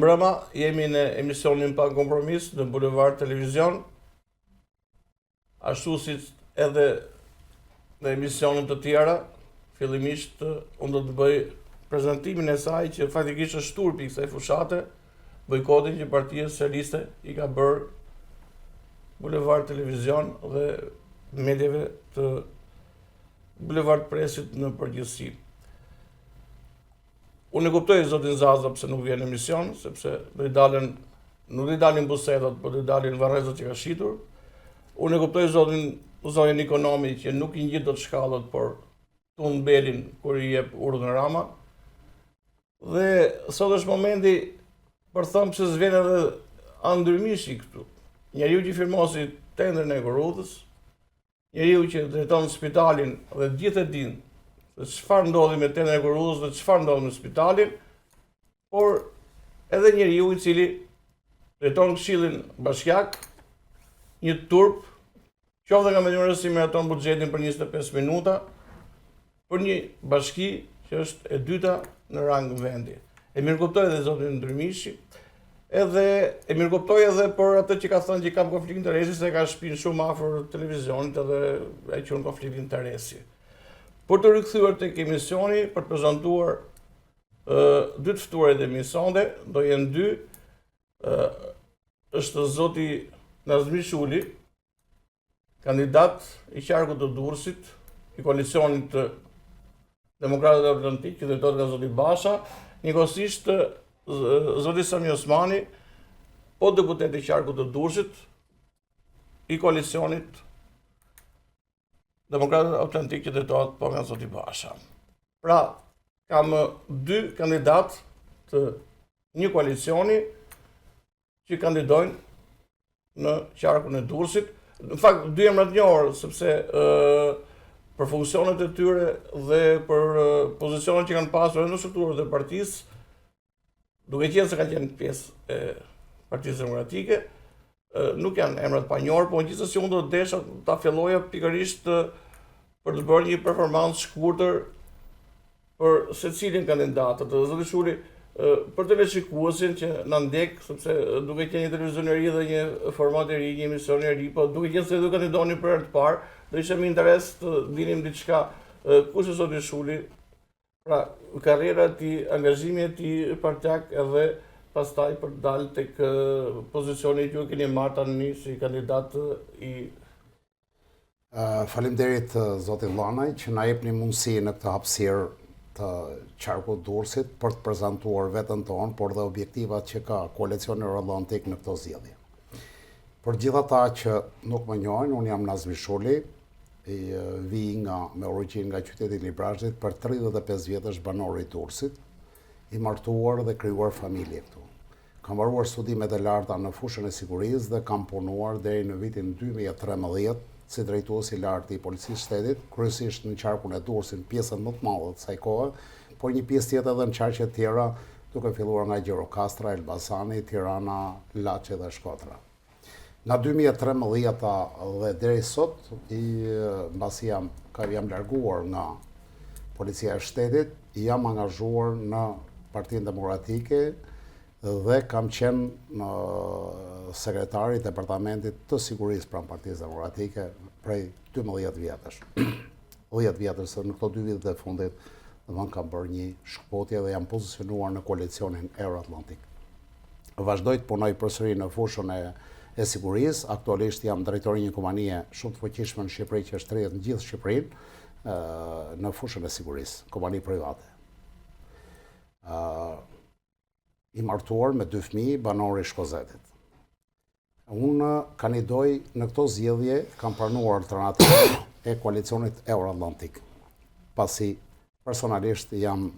mbrëma jemi në emisionin Pa Kompromis në Bulevard Televizion, ashtu si edhe në emisionin të tjera. Fillimisht unë do të bëj prezantimin e saj që faktikisht është turpi kësaj fushate, bojkotin që Partia Socialiste i ka bërë Bulevard Televizion dhe medjeve të Bulevard Presit në përgjithësi. Unë e kuptoj zotin Zaza pse nuk vjen në emision, sepse nuk i dalin busetat, por do i dalin varrezat që ka shitur. Unë e kuptoj zonjën ekonomi që nuk i ngjit dot shkallët, por tund belin kur i jep urdhën Rama. Dhe sot është momenti për thëmë se s'vjen edhe andërmishi këtu. Njeriu që firmosi tendrën e Korrudhës, njeriu që drejton spitalin dhe gjithë e dinë se çfarë ndodhi me tendrën e Korrudhës dhe çfarë ndodhi me spitalin, por edhe njeriu i cili drejton Këshillin Bashkiak, një turp, qoftë nga mënyrë si meraton buxhetin për 25 minuta, për një bashki që është e dyta në rang vendi. E mirëkuptoj edhe zotin Ndrymishi, edhe e mirëkuptoj edhe për atë që ka thënë që kam konflikt interesi, se ka shpinë shumë afër televizionit edhe e quhen konflikt interesi. Por të rikthyer tek emisioni, për të prezantuar dy të ftuarit e emisionit, do jenë dy. Është zoti Nazmi Shuli, kandidat i qarkut të Durrësit, i koalicionit të Demokratët Atlantik, që drejtohet nga zoti Basha, njëkohësisht zoti Sami Osmani, po deputet i qarkut të Durrësit, i koalicionit Demokratët Atlantik, që drejtohet po nga zoti Basha. Pra, kam dy kandidat të një koalicioni që kandidojnë në qarkun e Durrësit. Në fakt, dy emra të njohur, sepse për funksionet e tyre dhe për pozicionet që kanë pasur në strukturët e partisë, duke qenë se kanë qenë pjesë e Partisë Demokratike, nuk janë emrat pa njohur, por gjithsesi unë do të desha ta filloja pikërisht për të bërë një performancë shkurtër për secilin kandidat. Zoti Shuli, për të shikuesin që na ndjek, sepse duke qenë një televizion i ri dhe një format i ri, një emision i ri, po duke qenë se do kandidoni për herë të parë, do ishte më interes të dinim diçka kush është zoti Shuli, pra karriera e tij, angazhimi i tij partik edhe pastaj për të dalë tek pozicioni që ju keni marrë tani si kandidat i Faleminderit zoti Llanaj që na jepni mundësi në këtë hapësirë të qarkut Durrësit për të prezantuar veten tonë, por dhe objektivat që ka koalicioni Euroatlantik në këto zgjedhje. Për gjithë ata që nuk më njohin, unë jam Nazmi Shuli, i vi me origjinë nga qyteti i Librazhit, për 35 vjetësh banor i Durrësit, i martuar dhe krijuar familje këtu. Kam mbaruar studimet e larta në fushën e sigurisë dhe kam punuar deri në vitin 2013 si drejtues i lartë i Policisë së Shtetit, kryesisht në qarkun e Durrësit, pjesën më të madhe të kësaj kohe, por një pjesë tjetër edhe në qarqe të tjera, duke filluar nga Gjirokastra, Elbasani, Tirana, Laçi dhe Shkodra. Nga 2013 dhe deri sot, mbasi jam larguar nga Policia e Shtetit, jam angazhuar në Partinë Demokratike dhe kam qenë sekretari i Departamentit të Sigurisë pranë Partisë Demokratike prej 12 vjetësh. 10 vjetësh, se në këto 2 vitet e fundit kam bërë një shkputje dhe jam pozicionuar në koalicionin Euroatlantik. Vazhdoj të punoj përsëri në fushën e sigurisë. Aktualisht jam drejtori një kompanie shumë të fuqishme në Shqipëri që është rrjedh në gjithë Shqipërinë në fushën e sigurisë, kompani private. I martuar me 2 fëmijë, banor i Shkozetit. Unë kandidoj në këto zgjedhje, kam pranuar alternativën e koalicionit Euroatlantik, pasi personalisht jam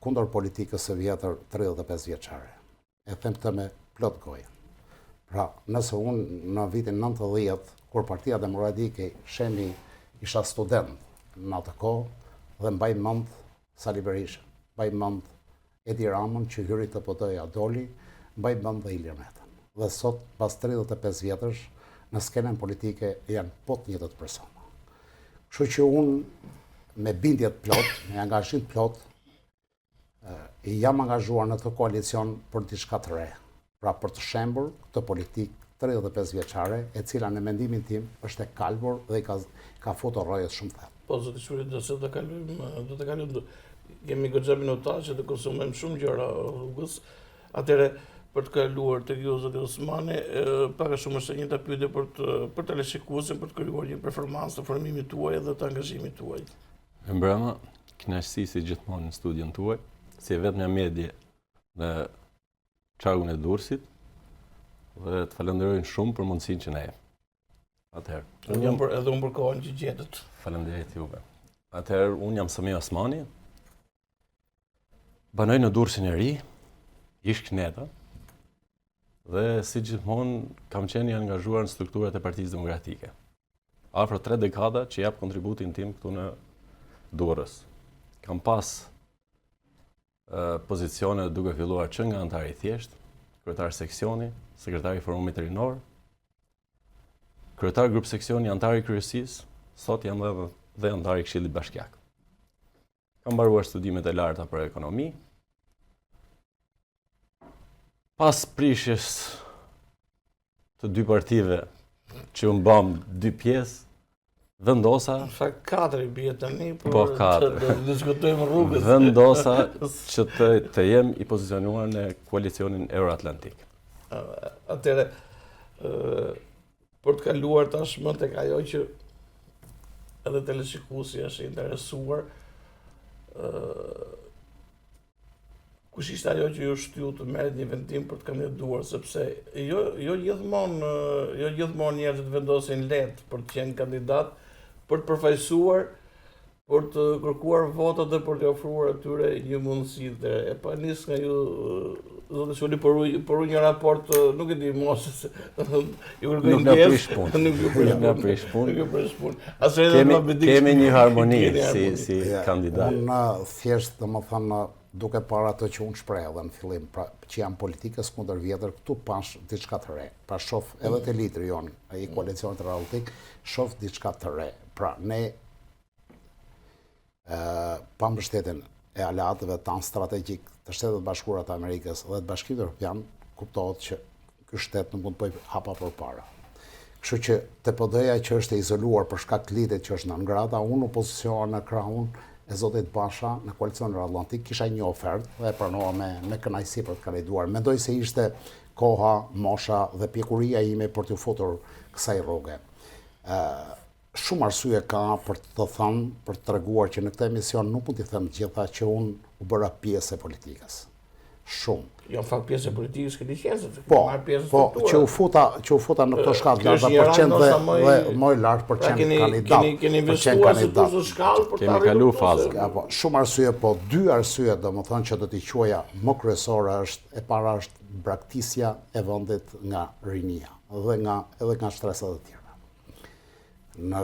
kundër politikës së vjetër 35 vjeçare. E them këtë me plot gojë. Pra, nëse unë në vitin 90, kur Partia Demokratike shemi isha student në atë kohë dhe mbaj mend Sali Berisha, mbaj mend Edi Ramën që hyri të PD-ja doli, mbaj mend dhe Ilir Metën. Dhe sot, pas 35 vjetësh, në skenën politike janë po të njëjtët persona. Kështu që unë me bindjet plot, me angazhim plot, jam angazhuar në të koalicion për diçka të re, pra për të shembur këtë politikë 35 vjeçare, e cila në mendimin tim është e kalbur dhe ka futur rrojet shumë thellë. Po, zoti Shuri, do të kalojmë, kemi goxha minuta që të konsumojmë shumë gjëra rrugës. Atëre, për të kaluar tek ju, zoti Osmani, pak a shumë është e njëjta pyetje për teleshikuesin, për të krijuar një performancë të formimit tuaj dhe të angazhimit tuaj. Mbrëma, kënaqësi si gjithmonë në studion tuaj, si e vetmja medje në qarkun e Durrësit, dhe të falenderoj shumë për mundësinë që na jep. Atëherë, edhe unë për kohën që gjetët. Faleminderit juve. Atëherë, unë jam Sami Osmani, banoj në Durrësin e Ri, ish kneta, dhe si gjithmonë kam qenë i angazhuar në strukturat e Partisë Demokratike. Afro 3 dekada që jap kontributin tim këtu në Durrës. Kam pas pozicione duke filluar që nga antari i thjesht, kryetar seksioni, sekretari i forumit rinor, kryetar grup seksioni, antari i kryesisë, sot jam dhe antari i Këshillit Bashkiak. Kam mbaruar studimet e larta për ekonomi. Pas prishjes të dy partive që u mbam dy pjesë, vendosa... Në fakt 4 i bie tani, por të diskutojmë rrugës. Vendosa që të jem i pozicionuar në koalicionin Euroatlantik. Atëre, për të kaluar tashmë tek ajo që edhe teleshikuesi është interesuar, kush ishte ajo që ju shtyu të merret një vendim për të kandidatuar, sepse jo gjithmonë njerëzit vendosin lehtë për të qenë kandidat, për të përfaqësuar, për të kërkuar votat dhe për të ofruar atyre një mundësi të re. E pa nis nga ju, zotë Shuri, por një raport, nuk e di mos, ju kërkoj Nuk na prish punë. Nuk na prish punë. Kemi një harmoni si kandidat. Unë thjesht, domethënë, duke para ato që unë shpreh edhe në fillim, pra që jam politikës kundër vjetër, këtu pash diçka të re. Pra shoh edhe te lideri jon, ai koalicionit Euroatlantik, shoh diçka të re. Pra ne pa mbështetjen e aleatëve tanë strategjik të Shtetet Bashkuara të Amerikës dhe të Bashkimit Evropian, kuptohet që ky shtet nuk mund të bëjë hapa përpara. Kështu që TPD-ja që është e izoluar për shkak të lidhjet që është në ngrata, unë opozicionar në krahun e zotit Basha në koalicionin Euroatlantik kisha një ofertë dhe e pranova me kënaqësi për të kandiduar. Mendoj se ishte koha, mosha dhe pjekuria ime për t'u futur kësaj rruge. Shumë arsye ka për të thënë, për të treguar që në këtë emision nuk mund t'i them gjitha që unë u bëra pjesë e politikës. Shumë. Jo, fakt pjesë e politikës këtë licencë. Po, që u futa në këto shkallë larta % dhe më lart % kandidat. Keni investuar si të shkallë për të Kemi kalu fazën. Apo, shumë arsye, po dy arsye domethënë që do t'i quaja më kryesore është e para është braktisja e vendit nga rinia dhe edhe nga stresat e tjera. Në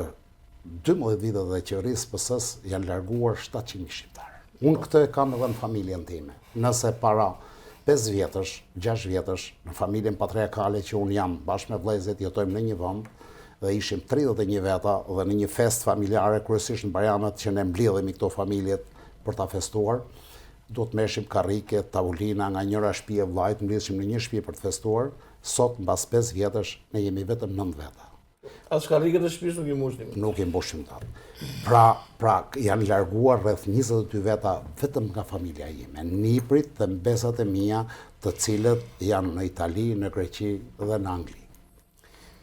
12 vitet dhe qeverisë PS-s janë larguar 700.000 shqiptarë. Unë këtë e kam edhe në familjen time. Nëse para 5 vjetësh, 6 vjetësh, në familjen patriarkale që unë jam, bashkë me vëllezërit jetojmë në një vend dhe ishim 31 veta dhe në një fest familjare, kryesisht në Barajamet që ne mblidhemi këto familjet për ta festuar, do të meshim karrike, tavulina nga njëra shtëpi e vllajt, mblidheshim në një shtëpi për të festuar. Sot mbas 5 vjetësh ne jemi vetëm 9 veta. As karriket e shtëpisë nuk i mbushim. Nuk i mbushim dot. Pra janë larguar rreth 22 veta vetëm nga familja ime, niprit dhe mbesat e mia, të cilët janë në Itali, në Greqi dhe në Angli.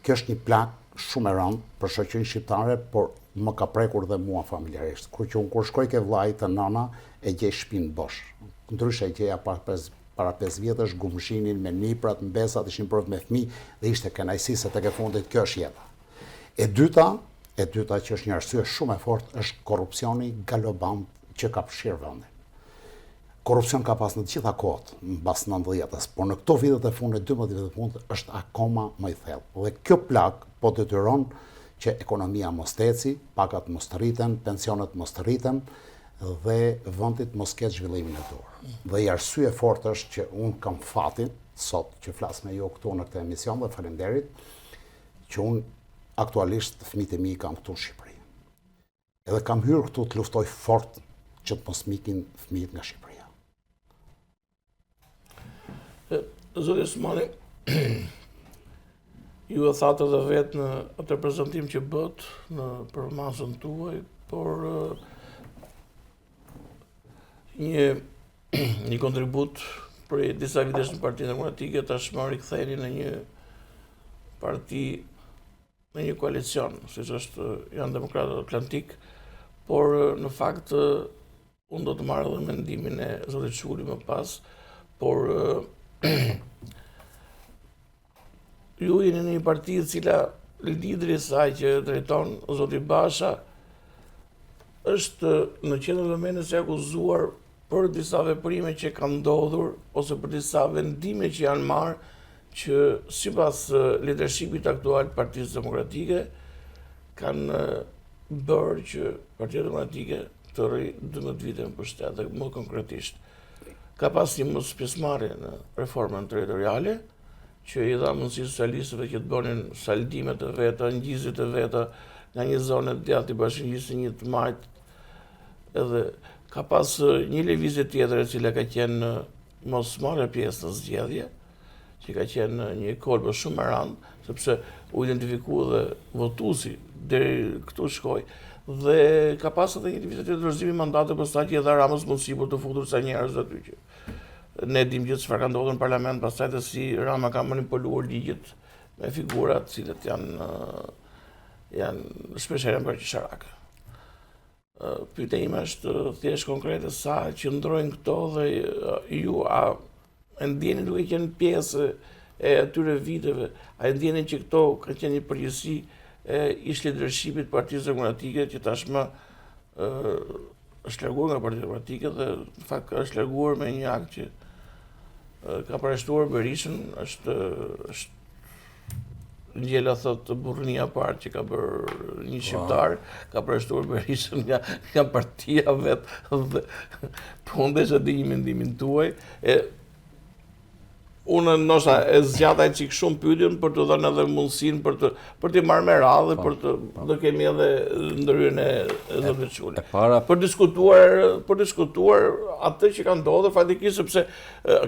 Kjo është një plak shumë e rëndë për shoqërinë shqiptare, por më ka prekur dhe mua familjarisht. Kur shkoj ke vllai të nëna, e gjej shtëpinë bosh. Ndryshe e gjeja para 5 vjetësh gumshinin me niprat, mbesat, ishin prov me fëmijë dhe ishte kënaqësi se tek e fundit kjo është jeta. E dyta që është një arsye shumë e fortë është korrupsioni galopant që ka përfshirë vendin. Korrupsion ka pas në të gjitha kohët, mbas 90-s, por në këto vitet e fundit, 12 vitet e fundit, është akoma më i thellë. Dhe kjo plak po detyron që ekonomia mos teci, pagat mos të rriten, pensionet mos të rriten dhe vendit mos ketë zhvillimin e dorë. Dhe i arsye e fortë është që unë kam fatin sot që flas me ju këtu në këtë emision dhe faleminderit që unë aktualisht fëmijët e mi kam këtu në Shqipëri. Edhe kam hyrë këtu të luftoj fort që të mos mikin fëmijët nga Shqipëria. Zoti Osmani, ju e thatë edhe vetë në atë prezantim që bët në përmasën tuaj, por një kontribut për disa vitesh në Partinë Demokratike tashmë riktheheni në një parti, në një koalicion, siç janë Demokratët Atlantik, por në fakt unë do të marrë edhe mendimin e zotit Çuli më pas, por ju jeni në një parti e cila lideri i saj që drejton zoti Basha është në qendrën e vëmendjes së akuzuar për disa veprime që kanë ndodhur ose për disa vendime që janë marrë që sipas leadershipit aktual të Partisë Demokratike kanë bërë që Partia Demokratike të rri 12 vite në pushtet, dhe më konkretisht ka pas një mos pjesëmarrje në reformën territoriale, që i dha mundësi socialistëve që të bënin saldimet të veta, ngjizjet e veta nga një zonë të djathtë i bashkëngjisë një të majt, edhe ka pas një lëvizje tjetër e cila ka qenë mos marrë pjesë në zgjedhje, që ka qenë një kolbë shumë e rëndë, sepse u identifiku dhe votuesi deri këtu shkoi, dhe ka pas edhe një lëvizje tjetër dorëzimi mandate pastaj që i dha Ramës mundësi për të futur sa njerëz aty që ne dim gjithë çfarë ka ndodhur në parlament, pastaj dhe si Rama ka manipuluar ligjet me figurat të cilët janë shpeshherë për qesharak. Pyetja ime është thjesht konkrete, sa qëndrojnë këto dhe ju a ndjeni duke qenë pjesë e atyre viteve, a ndjeni që këto ka qenë një përgjegjësi e ish leadershipit të Partisë Demokratike që tashmë është larguar nga Partia Demokratike dhe në fakt është larguar me një akt që ka përshtuar Berishën, është Ngjela thot burrnia e parë që ka bërë një shqiptar, ka përshtuar Berishën nga partia vet dhe po ndesh atë një mendimin tuaj. Unë ndoshta e zgjata çik shumë pyetjen për të dhënë edhe mundësinë për të marrë me radhë, për të do kemi edhe ndërhyrjen e zotit Çuli. Për diskutuar atë që ka ndodhur faktikisht, sepse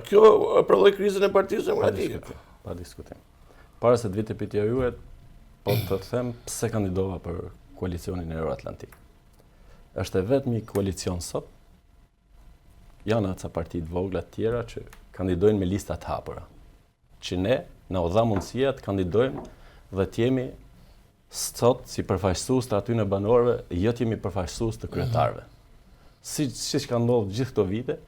kjo prodhoi krizën e Partisë Demokratike. Pa diskutim. Para se të vite pyetja juaj, po të them pse kandidova për koalicionin Euroatlantik. Është vetëm një koalicion sot. Janë aca parti të vogla të tjera që kandidojnë me lista të hapura, që ne na u dha mundësia të kandidojmë dhe të jemi sot si përfaqësues të aty në banorëve, jo të jemi përfaqësues të kryetarëve. Siç ka ndodhur gjithë këto vite,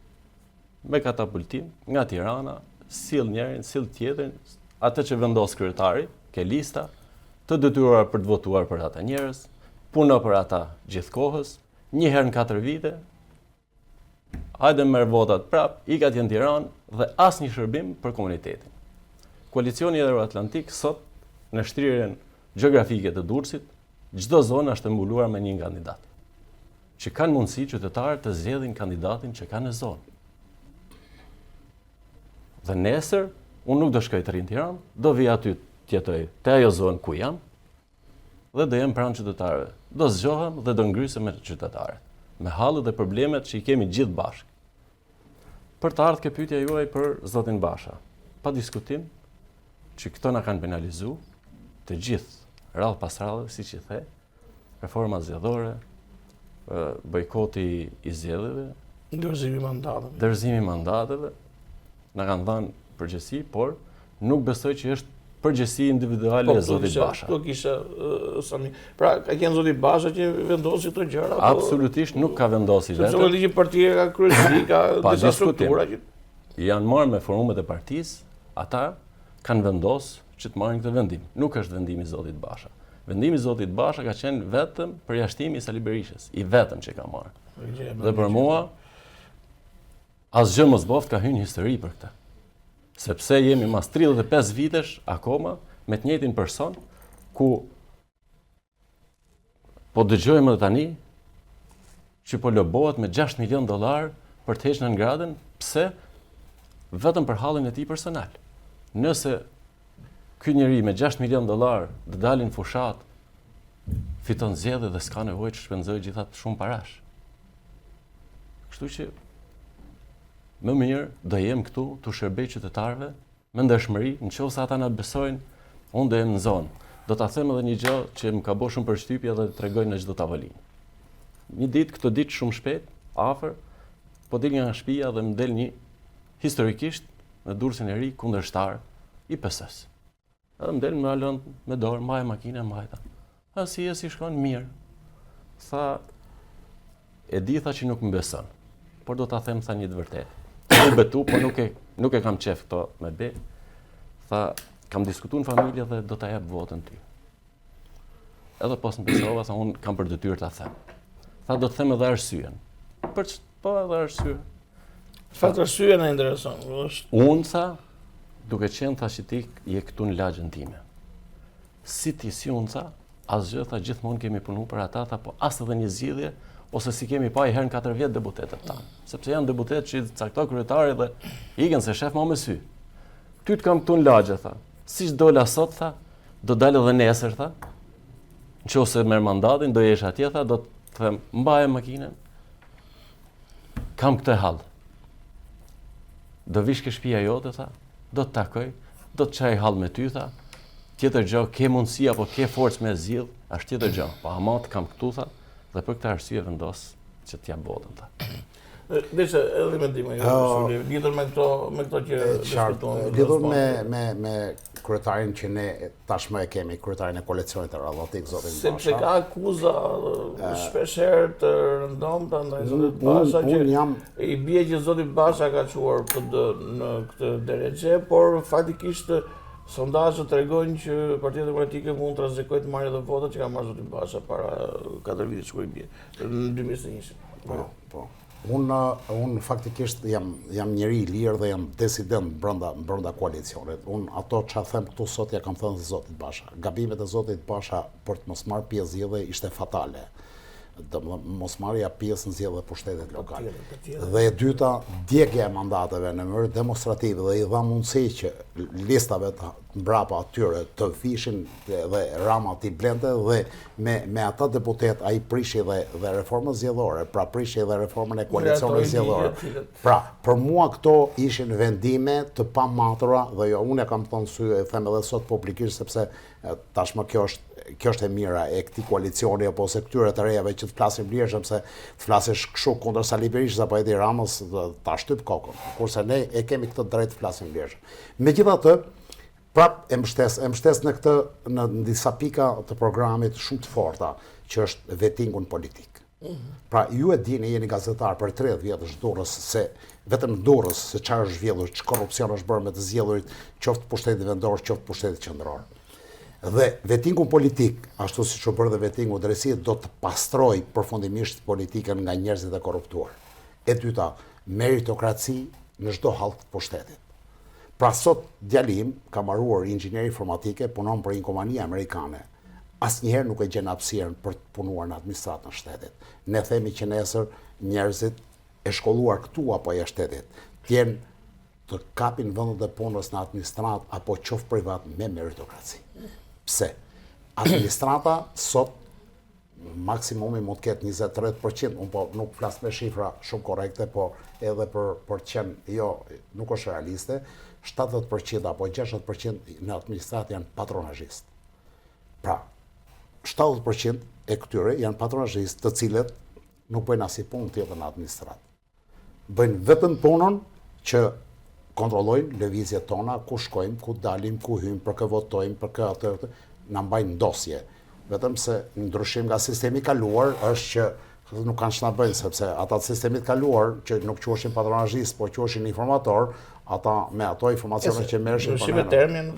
me katapultim nga Tirana, sill njërin, sill tjetrin, atë që vendos kryetari, ke lista, të detyruar për të votuar për ata njerëz, puno për ata gjithë kohës, një herë në 4 vite, hajde merr votat prap, ikat në Tiranë dhe asnjë shërbim për komunitetin. Koalicioni Euroatlantik sot në shtrirjen gjeografike të Durrësit, çdo zonë është mbuluar me një kandidat, që kanë mundësi qytetarët të zgjedhin kandidatin që kanë në zonë. Dhe nesër, unë nuk do shkoj të rinë Tiranë, do vi aty të jetoj te ajo zonë ku jam, dhe do jem pranë qytetarëve. Do zgjohem dhe do ngrysem me qytetarët, me hallet dhe problemet që i kemi gjithë bashkë. Për të ardhur ke pyetja juaj për zotin Basha, pa diskutim që këto na kanë penalizuar të gjithë, radhë pas radhe, siç i the, reforma zgjedhore, bojkoti i zgjedhjeve, dorëzimi i mandateve, na kanë dhënë përgjegjësi, por nuk besoj që është përgjegjësi individuale e zotit Basha. Po kisha Sami. Pra ka qenë zoti Basha që vendosi këto gjëra? Absolutisht nuk ka vendosur vetë. Sepse ligji partie ka kryesi, ka disa struktura që janë marrë me forumet e partisë, ata kanë vendosur që të marrin këtë vendim. Nuk është vendimi i zotit Basha. Vendimi i zotit Basha ka qenë vetëm përjashtimi i Sali Berishës, i vetëm që ka marrë. Dhe për mua asgjë mos boft ka hyrë në histori për këtë. Sepse jemi mas 35 vitesh akoma me të njëjtin person, ku po dëgjojmë edhe tani që po lobohet me $6 milion për të hequr në ngradën, pse? Vetëm për hallin e tij personal. Nëse ky njeri me $6 milion të dalin fushat, fiton zgjedhje dhe s'ka nevojë të shpenzojë gjithatë shumë parash. Kështu që më mirë do jem këtu të shërbej qytetarëve me ndëshmëri, nëse ata na besojnë, unë do jem në zonë. Do ta them edhe një gjë që më ka bërë shumë përshtypje dhe t'rregoj në çdo tavolinë. Një ditë, këtë ditë shumë shpejt, afër, po del nga shtëpia dhe më del një historikisht në Durrësin e ri kundërshtar i PS-s. Edhe më del me alon me dorë, mbaj makinën, mbajta. Si shkon mirë. Tha, e di tha që nuk më beson, por do ta them tha një të vërtetë. Unë betu, por nuk e kam qef këto me be. Tha, kam diskutuar në familje dhe do ta jap votën ty. Edhe pas në besova, tha, unë kam për detyrë ta them. Tha, do të them edhe arsyen. Po edhe arsye. Çfarë arsye na intereson? Unë tha, duke qenë tha që ti je këtu në lagjën time. Si ti si unë tha, asgjë tha, gjithmonë kemi punu për ata, tha, po as edhe një zgjidhje ose si kemi pa i herë në 4 vjet deputetët tanë. Sepse janë deputetë që cakto kryetari dhe ikën se shef më me sy. Ty të kam këtu në lagje, tha. Siç dola sot, tha, do dalë edhe nesër, tha. Nëse merr mandatin, do jesh atje, tha, do të them, mbaje makinën. Kam këtë hall. Do vish ke shtëpia jote, tha, do të takoj, do të çaj hall me ty, tha. Tjetër gjë, ke mundësi apo ke forcë me zgjidh, është tjetër gjë. Po ama të kam këtu, tha, dhe për këtë arsye vendos që t'jap votën, tha. Desha edhe mendime lidhur me këto që diskutuam. Lidhur me kryetarin që ne tashmë e kemi, kryetarin e koalicionit të Radhatik, zotin Basha. Sepse ka akuza shpeshherë të rëndomta ndaj zotit Basha që i bie që zoti Basha ka çuar në këtë drejtë, por faktikisht sondazhet tregojnë që Partia Demokratike mund të rrezikojë të marrë edhe votat që ka marrë zoti Basha para 4 viteve që i bie në 2021. Po. Unë faktikisht jam njeri i lirë dhe jam disident brenda koalicionit. Unë ato që them këtu sot ja kam thënë zotit Basha. Gabimet e zotit Basha për të mos marrë pjesë zgjedhje ishte fatale. Mos marrja pjesë në zgjedhje për pushtetet lokale. Dhe e dyta, djegja e mandateve në mënyrë demonstrative dhe i dha mundësi që listave të mbrapa atyre të fishin dhe Rama t'i blente dhe me ata deputet ai prishi dhe reformën zgjedhore, pra prishi dhe reformën e koalicionit zgjedhor. Pra, për mua këto ishin vendime të pamatura dhe jo, unë e kam thënë sy, e them edhe sot publikisht sepse tashmë kjo është e mira e këtij koalicioni apo se këtyre të rejave që të flasim vlirshëm se të flasësh kështu kundër Sali Berishës apo Edi Ramës ta shtyp kokën. Kurse ne e kemi këtë drejt të flasim vlirshëm. Megjithatë, prap e mbështes në disa pika të programit shumë të forta, që është vettingun politik. Pra, ju e dini, jeni gazetar për 30 vjet në Durrës se vetëm në Durrës se çfarë është zgjedhur, korrupsion është bërë me të zgjedhurit, qoftë pushteti vendor, qoftë pushteti qendror. Dhe vettingu politik, ashtu siç u bërë dhe vettingu drejtësisë, do të pastroj përfundimisht politikën nga njerëzit e korruptuar. E dyta, meritokraci në çdo hall të pushtetit. Pra sot djalim ka mbaruar inxhinieri informatike, punon për një kompani amerikane. Asnjëherë nuk e gjen hapësirën për të punuar në administratën e shtetit. Ne themi që nesër njerëzit e shkolluar këtu apo jashtë shtetit të të kapin vendet e punës në administrat apo qoftë privat me meritokraci. Pse? Administrata sot maksimumi mund të ketë 20-30%, unë po nuk flas me shifra shumë korrekte, po edhe për qenë, jo, nuk është realiste, 70% apo 60% në administratë janë patronazhistë. Pra, 70% e këtyre janë patronazhistë të cilët nuk bëjnë asnjë punë tjetër në administratë. Bëjnë vetëm punën që kontrollojnë lëvizjet tona, ku shkojmë, ku dalim, ku hyjmë, për kë votojmë, për kë atë, na mbajnë ndosje. Vetëm se ndryshim nga sistemi i kaluar është që nuk kanë ç'na bëjnë, sepse ata të sistemit kaluar që nuk quheshin patronazhist, po quheshin informator, ata me ato informacione që merreshin pa termin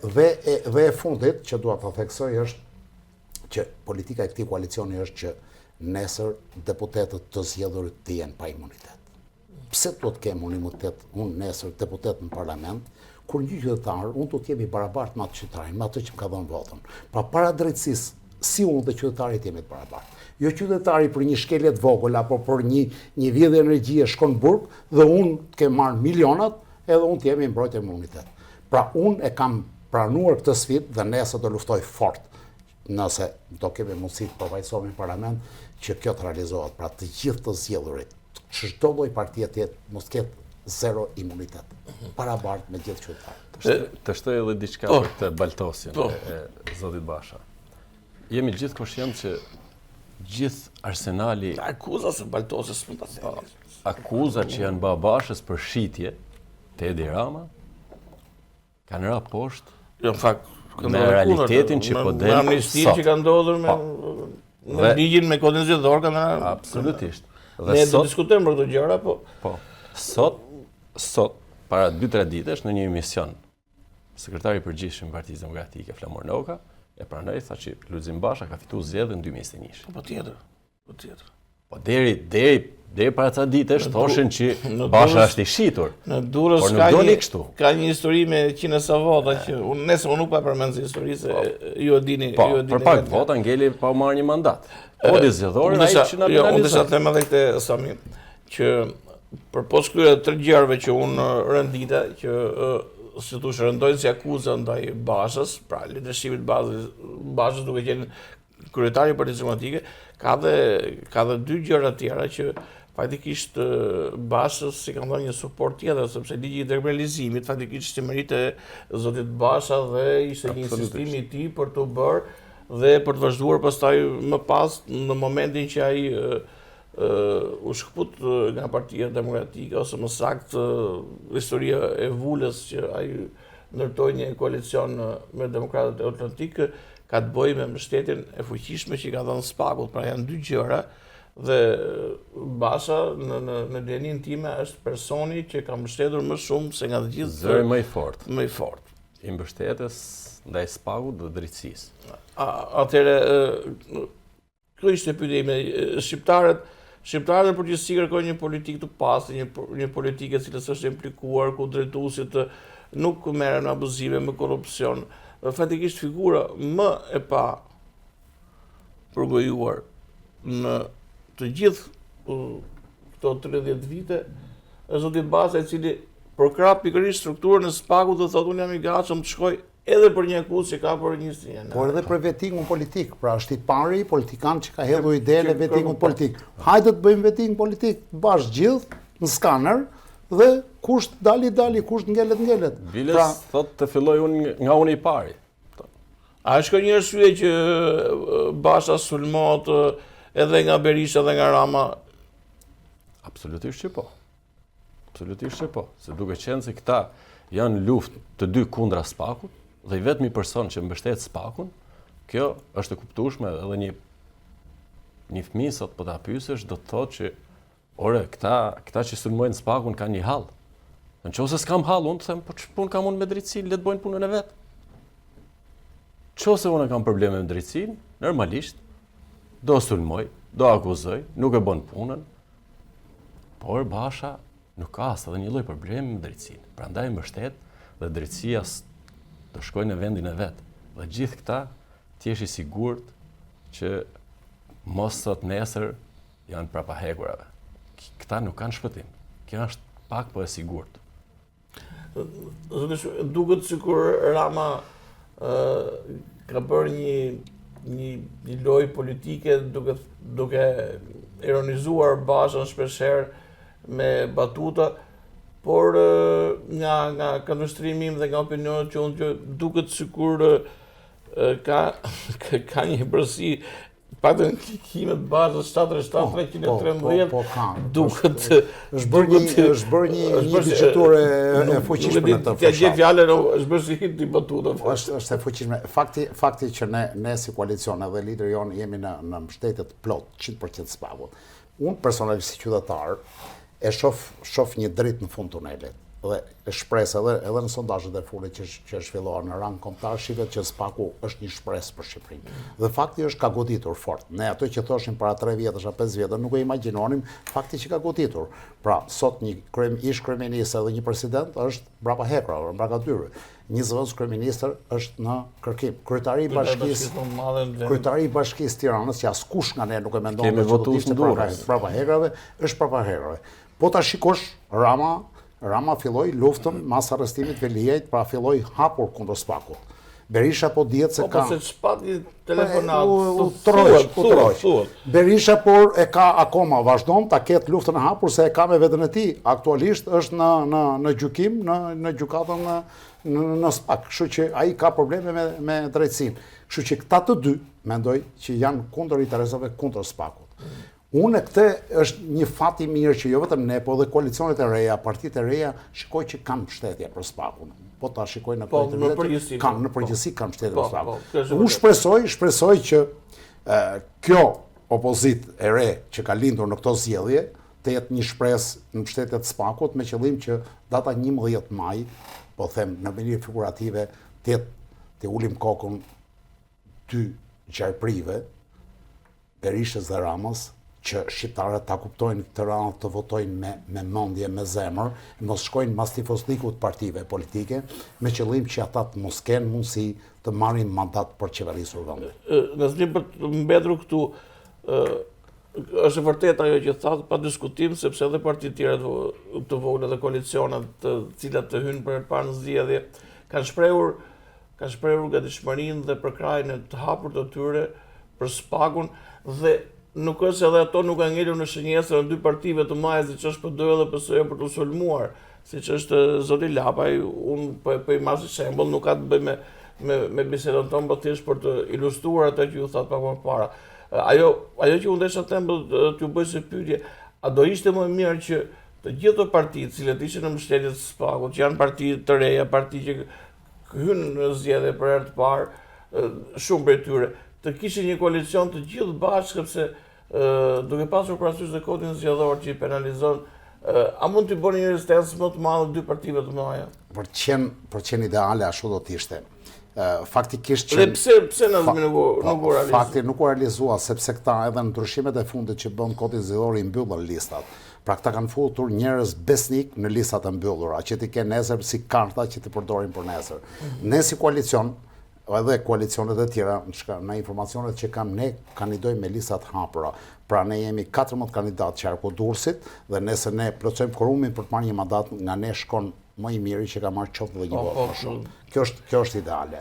dhe e fundit që dua ta theksoj është që politika e këtij koalicioni është që nesër deputetët të zgjedhur të jenë pa imunitet. Pse do të kem imunitet unë nesër deputet në parlament, kur një qytetar, unë do të jemi barabartë me atë qytetarin, me atë që më ka dhënë votën. Pra para drejtësisë, si unë dhe qytetarit jemi të barabartë. Jo qytetari për një shkelje të vogël apo për një vjedhje energjie shkon burg dhe unë të kem marrë milionat, edhe unë të jemi mbrojtje imunitet. Pra unë e kam pranuar këtë sfidë dhe nesër do luftoj fort, nëse do kemi mundësi të përfaqësohemi në parlament që kjo të realizohet. Pra të gjithë të zgjedhurit, çdo lloj partie tjetër mos ketë zero imunitet, parabartë me gjithë qytetarët. Të shtoj edhe diçka për këtë baltosin e zotit Basha. Jemi gjithë koshient që gjithë arsenali Akuza se baltosës s'mund ta themi. akuzat që janë bërë Bashës për shitje te Edi Rama kanë ra poshtë Jo, në fakt, me realitetin që po del me amnistin sot. që ka ndodhur me ligjin me kodin zgjedhor kanë. Absolutisht. Ne do diskutojmë për këto gjëra, po Sot, para 2-3 ditësh në një emision, sekretari i përgjithshëm i Partisë Demokratike Flamur Noka e pranoi, tha që Lulzim Basha ka fituar zgjedhjen në 2021. Patjetër. Po deri para ca ditësh thoshin që Basha është i shitur. Në Durrës Por nuk doli kështu. ka një histori me qine sa vota që unë nuk pa përmend histori se ju e dini. Po, për pak vota ngeli pa marrë një mandat. Kodi zgjedhor ai që na unë desha penalizoi. them edhe këtë Sami, që përpos këtyre 3 gjërave që unë rëndita që si thosh rëndojnë si akuza ndaj Bashës, pra leadershipit Bashës duke qenë kryetari i Partisë Demokratike, ka dhe 2 gjëra tjera që faktikisht Bashës si kanë dhënë një suport tjetër, sepse ligji i dekriminalizimit faktikisht meritë e zotit Basha dhe ishte një insistim i tij për të bërë dhe për të vazhduar pastaj më pas në momentin që ai u shkput nga Partia Demokratike, ose më saktë historia e Vulës që ai ndërtoi një koalicion me Demokratët e Atlantik, ka të bëjë me mbështetjen e fuqishme që ka dhënë Spakut. Pra janë 2 gjëra dhe Basha në djenin time është personi që ka mbështetur më shumë se nga të gjithë Zëri më i fortë më i fortë. i mbështetjes ndaj Spakut dhe drejtësisë. Atëherë kjo ishte pyetja ime. Shqiptarët në përgjithësi kërkojnë një politikë të pastër, një politikë e cilës është implikuar, ku drejtuesit nuk merren me abuzive, me korrupsion. Fatikisht figura më e pa përgojuar në të gjithë këto 30 vite është zoti Basha, i cili përkrah pikërisht strukturën e Spakut dhe thotë unë jam i gatshëm të shkoj edhe për një akuzë që ka për një Por edhe për vettingun politik, pra është i pari politikan që ka hedhur idenë e vettingut politik. Hajde të bëjmë vetting politik bashkë gjithë në skaner dhe kush dali, kush ngelet. Biles thotë të filloj nga unë i pari. A është një arsye që Basha sulmohet edhe nga Berisha dhe nga Rama? Absolutisht që po. Se duke qenë se këta janë luftë të dy kundra Spakut dhe i vetmi person që mbështet Spakun, kjo është e kuptueshme edhe një fëmijë sot po ta pyesësh do të thotë që ore këta që sulmojnë Spakun kanë një hall. Nëse s'kam hall, unë të them po ç'punë kam unë me drejtësinë, le të bëjnë punën e vet. Nëse unë kam probleme me drejtësinë, normalisht do sulmoj, do akuzoj, nuk e bën punën. Por Basha nuk ka as edhe një lloj problemi me drejtësinë. Prandaj mbështet dhe drejtësia të shkojnë në vendin e vet. Dhe gjithë këta ti jesh i sigurt që mos sot nesër janë prapahekurave. Këta nuk kanë shpëtim. Kjo është pak po e sigurt. Duket sikur Rama ka bërë një lojë politike duke ironizuar Bashën shpeshherë me batuta, por nga këndvështrimi im dhe nga opinionet që unë duket sikur ka një bërësi, paktën klikimet Bashës 737-313 duket është bërë një digjitur e fuqishme në të fshat. Gjë fjalën është bërë si hit i batuta. Është e fuqishme. Fakti që ne si koalicion edhe lideri jonë jemi në mbështetje të plot 100% Spakut. Unë personalisht si qytetar e shoh një dritë në fund tunelit dhe e shpresë edhe në sondazhet e fundit që zhvillohen në rang kombëtar shihet që Spaku është një shpresë për Shqipërinë. Dhe fakti është ka goditur fort. Ne ato që thoshin para 3 vjetësh apo 5 vjetësh nuk e imagjinonim, fakti që ka goditur. Pra, sot një ish kryeminist edhe një president është brapa hekrave, brapa dyre. Një zëvendës kryeministër është në kërkim. Kryetari i Bashkisë Tiranës, që askush nga ne nuk e mendon se do të ishte brapa hekrave, është brapa hekrave. Po ta shikosh Rama filloi luftën mas arrestimit Veliajt, pra filloi hapur kundër Spakut. Berisha po dihet se ka... Po se çpati telefonat. Thuhet. Berisha por e ka akoma, vazhdon ta ketë luftën e hapur se e ka me veten e tij. Aktualisht është në gjykim, në gjykatën në SPAK, kështu që ai ka probleme me drejtësinë. Kështu që këta të dy mendoj që janë kundër interesave, kundër SPAK-ut. Unë këtë është një fat i mirë që jo vetëm ne, po dhe koalicionet e reja, partitë e reja shikoj që kanë mbështetje për SPAK-un. Po ta shikoj në përgjithësi kanë në përgjithësi kanë mbështetje për SPAK-un. Unë shpresoj që kjo opozitë e re që ka lindur në këto zgjedhje të jetë një shpresë në mbështetje të SPAK-ut me qëllim që data 11 maj, po them në mënyrë figurative, të ulim kokën dy gjarprive, Berishës dhe Ramës, që shqiptarët ta kuptojnë këtë radhë, të votojnë me mendje, me zemër, mos shkojnë mas tifozlikut partive politike, me qëllim që ata të mos kenë mundësi të marrin mandat për qeverisur vendin. Nëse për të mbetur këtu, është e vërtet ajo që thatë pa diskutim, sepse edhe partitë tjera të vogla dhe koalicionet të cilat të hynë për herë të parë në zgjedhje, kanë shprehur gatishmërinë dhe përkrajën e të hapur të tyre për SPAK-un dhe nuk është edhe ato nuk kanë ngelur në shënjesër në dy partive të mëdha, siç është PD-ja dhe PS-ja për të sulmuar, siç është zoti Lapaj, unë po i marr si shembull, nuk ka të bëjë me bisedën tonë, por thjesht për të ilustruar atë që ju thatë pak më parë. Ajo që unë desha të them, t'ju bëj si pyetje, a do ishte më mirë që të gjithë partitë, cilët ishin në mbështetje të SPAK-ut, që janë parti të reja, parti që hynë në zgjedhje për herë të parë, shumë prej tyre, të kishin një koalicion të gjithë bashkë, sepse duke pasur parasysh dhe kodin zgjedhor që i penalizon, a mund të bëni një rezistencë më të madhe dy partive të mëdha? Për të qenë ideale ashtu do të ishte. Faktikisht që... Dhe pse në nuk u realizua? Fakti nuk u realizua, sepse këta edhe në ndryshimet e fundit që bën kodin zgjedhor i mbyllën listat. Pra këta kanë futur njerëz besnik në listat e mbyllura, që ti ke nesër si karta që ti përdorin për nesër. Ne si koalicion, edhe koalicionet e tjera, në informacionet që kam, ne kandidojmë me listat hapura. Pra ne jemi 14 kandidatë qarku Durrësit dhe nëse ne plotësojmë kvorumin për të marrë një mandat, nga ne shkon më i miri që ka marrë qoftë dhe një votë më shumë. Kjo është ideale.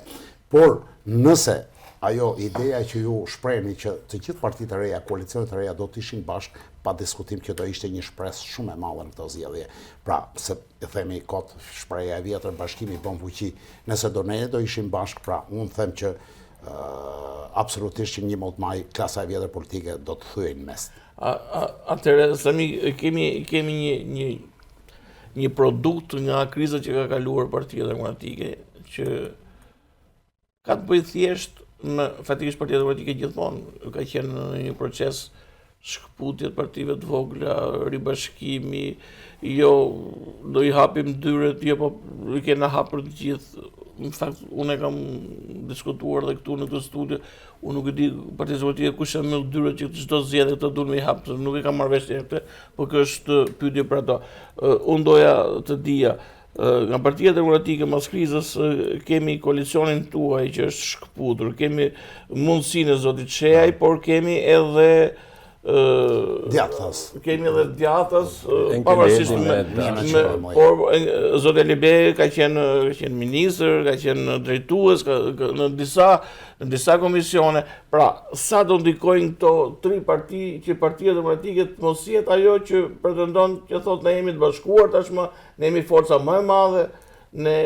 Por nëse ajo ideja që ju shprehni që të gjithë partitë e reja, koalicionet e reja do të ishin bashkë, pa diskutim që do ishte një shpresë shumë e madhe në këto zgjedhje. Pra, se e themi kot shpreha e vjetër, bashkimi bën fuqi. Nëse ne do ishim bashkë, pra unë them që absolutisht që 11 maj klasa e vjetër politike do të thyejnë mes. Atëherë, Sami, kemi një produkt nga kriza që ka kaluar Partia Demokratike, që ka të bëjë thjesht me fatikisht Partia Demokratike gjithmonë ka qenë në një proces shkputjet partive të vogla, ribashkimi, jo do i hapim dyret, jo po i kena hapur të gjithë. Në fakt, unë e kam diskutuar dhe këtu në këtë studio, unë nuk e di Partia Demokratike kush e mbyll dyret që çdo zgjedhje këto duhen me i hapë, nuk e kam marrë vesh këtë, por kjo është pyetje për ato. Unë doja të dija, nga Partia Demokratike mas krizës kemi koalicionin tuaj që është shkputur, kemi mundësinë e zotit Sheaj, por kemi edhe Djathtas. Kemi edhe Djathtas, pavarësisht por zoti Alibe ka qenë ministër, ka qenë drejtues në disa komisione. Pra, sa do ndikojnë këto tri parti që Partia Demokratike të mos jetë ajo që pretendon që thotë ne jemi të bashkuar tashmë, ne jemi forca më e madhe, ne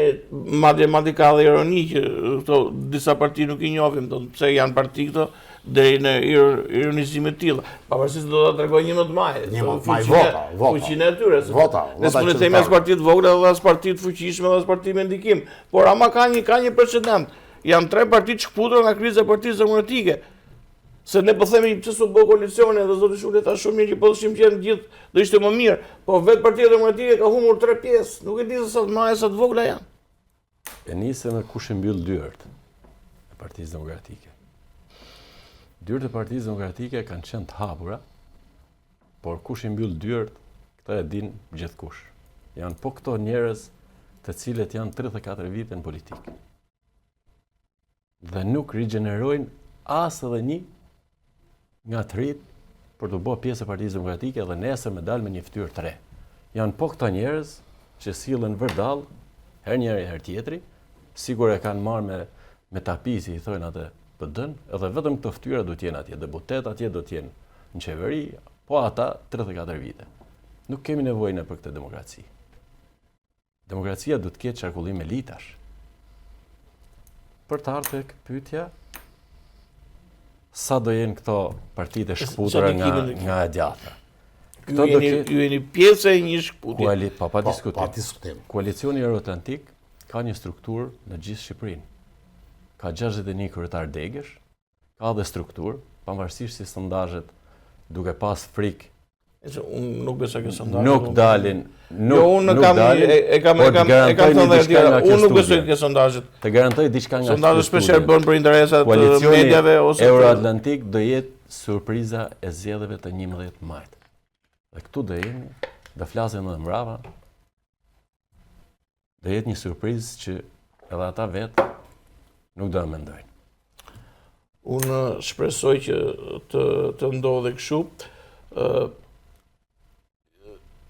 madje ka dhe ironi që këto disa parti nuk i njohim, pse janë parti këto, deri në ironizime të tilla. Pavarësisht do ta tregoj 11 maj. 11 maj vota. Fuqinë e tyre. Vota. Ne s'mund të themi as parti të vogla, as parti të fuqishme, as parti me ndikim. Por ama ka një precedent. Janë 3 parti të shkputura nga kriza e Partisë Demokratike. Se ne po themi pse s'u bë koalicione dhe zoti Shule tha shumë mirë që po ishim qenë gjithë do ishte më mirë. Po vetë Partia Demokratike ka humbur 3 pjesë. Nuk e di se sa të mëdha sa të vogla janë. E nisem me kush e mbyll dyert e Partisë Demokratike. Dyert e Partisë Demokratike kanë qenë të hapura, por kush i mbyll dyert, këtë e din gjithkush. Janë po këto njerëz të cilët janë 34 vite në politikë. Dhe nuk rigjenerojnë as edhe një nga të rit për të bërë pjesë e Partisë Demokratike dhe nesër me dalë me një fytyrë të re. Janë po këto njerëz që sillen vërdall, her njëri her tjetri, sigur e kanë marrë me tapi, si i thojnë atë PD-n, edhe vetëm këto fytyra do t'jenë atje, deputet atje do t'jenë në qeveri, po ata 34 vite. Nuk kemi nevojë për këtë demokraci. Demokracia do të ketë qarkullim elitash. Për të ardhur tek pyetja, sa do jenë këto partitë e shkputura nga e djatha? Ju jeni pjesë e një shkputje. Pa diskutim. diskutim. Koalicioni Euroatlantik ka një strukturë në gjithë Shqipërinë. Ka 61 kryetar degësh, ka dhe strukturë, pavarësisht si sondazhet duke pas frikë. Unë nuk besoj që sondazhet. Nuk dalin. Unë kam thënë edhe unë nuk besoj që sondazhet. Të garantoj diçka nga sondazhet shpeshherë bën për interesat e mediave ose Euroatlantik do jetë surpriza e zgjedhjeve të 11 majit. Dhe këtu do jemi, do flasim edhe mbrapa. Do jetë një surprizë që edhe ata vetë nuk do e mendojnë. Unë shpresoj që të ndodhe kështu.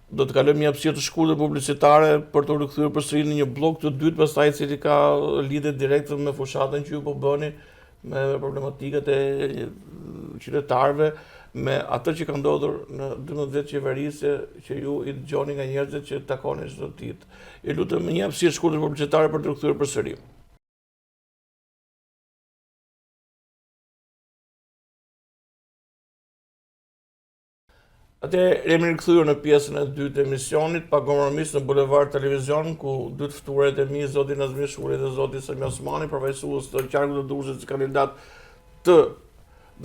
Do të kalojmë një hapësirë të shkurtër publicitare për të rikthyer përsëri në një blok të dytë, pastaj i cili ka lidhje direkte me fushatën që ju po bëni, me problematikat e qytetarëve, me atë që ka ndodhur në 12 vjet qeverisje që ju i dëgjoni nga njerëzit që takoni çdo ditë. Ju lutem një hapësirë të shkurtër publicitare për të rikthyer përsëri. Atë jemi rikthyer në pjesën e dytë të emisionit, pa kompromis në Bulevard Televizion, ku dy të ftuarit e mi, zoti Nazmi Shuri dhe zoti Sami Osmani, përfaqësues të qarkut të Durrësit si kandidat të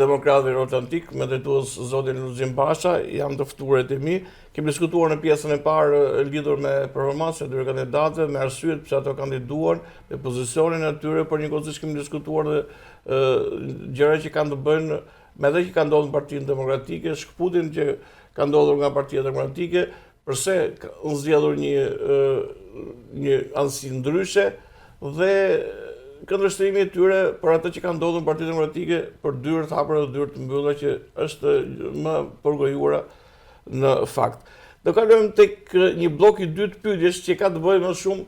Demokratëve Euroatlantik, me drejtues zotin Luzim Basha, janë të ftuarit e mi. Kemi diskutuar në pjesën e parë lidhur me performancën e dyre kandidatëve, me arsyet pse ato kandiduan, me pozicionin e tyre, por njëkohësisht kemi diskutuar dhe gjëra që kanë të bëjnë me atë që ka ndodhur në Partinë Demokratike, shkputin që ka ndodhur nga Partia Demokratike, përse unë zgjedhur një anësi ndryshe dhe këndvështrimi e tyre për atë që ka ndodhur në Partinë Demokratike për dyrë të hapura dhe dyrë të mbyllura që është më përgojura në fakt. Do kalojmë tek një blok i dytë pyetjesh që ka të bëjë më shumë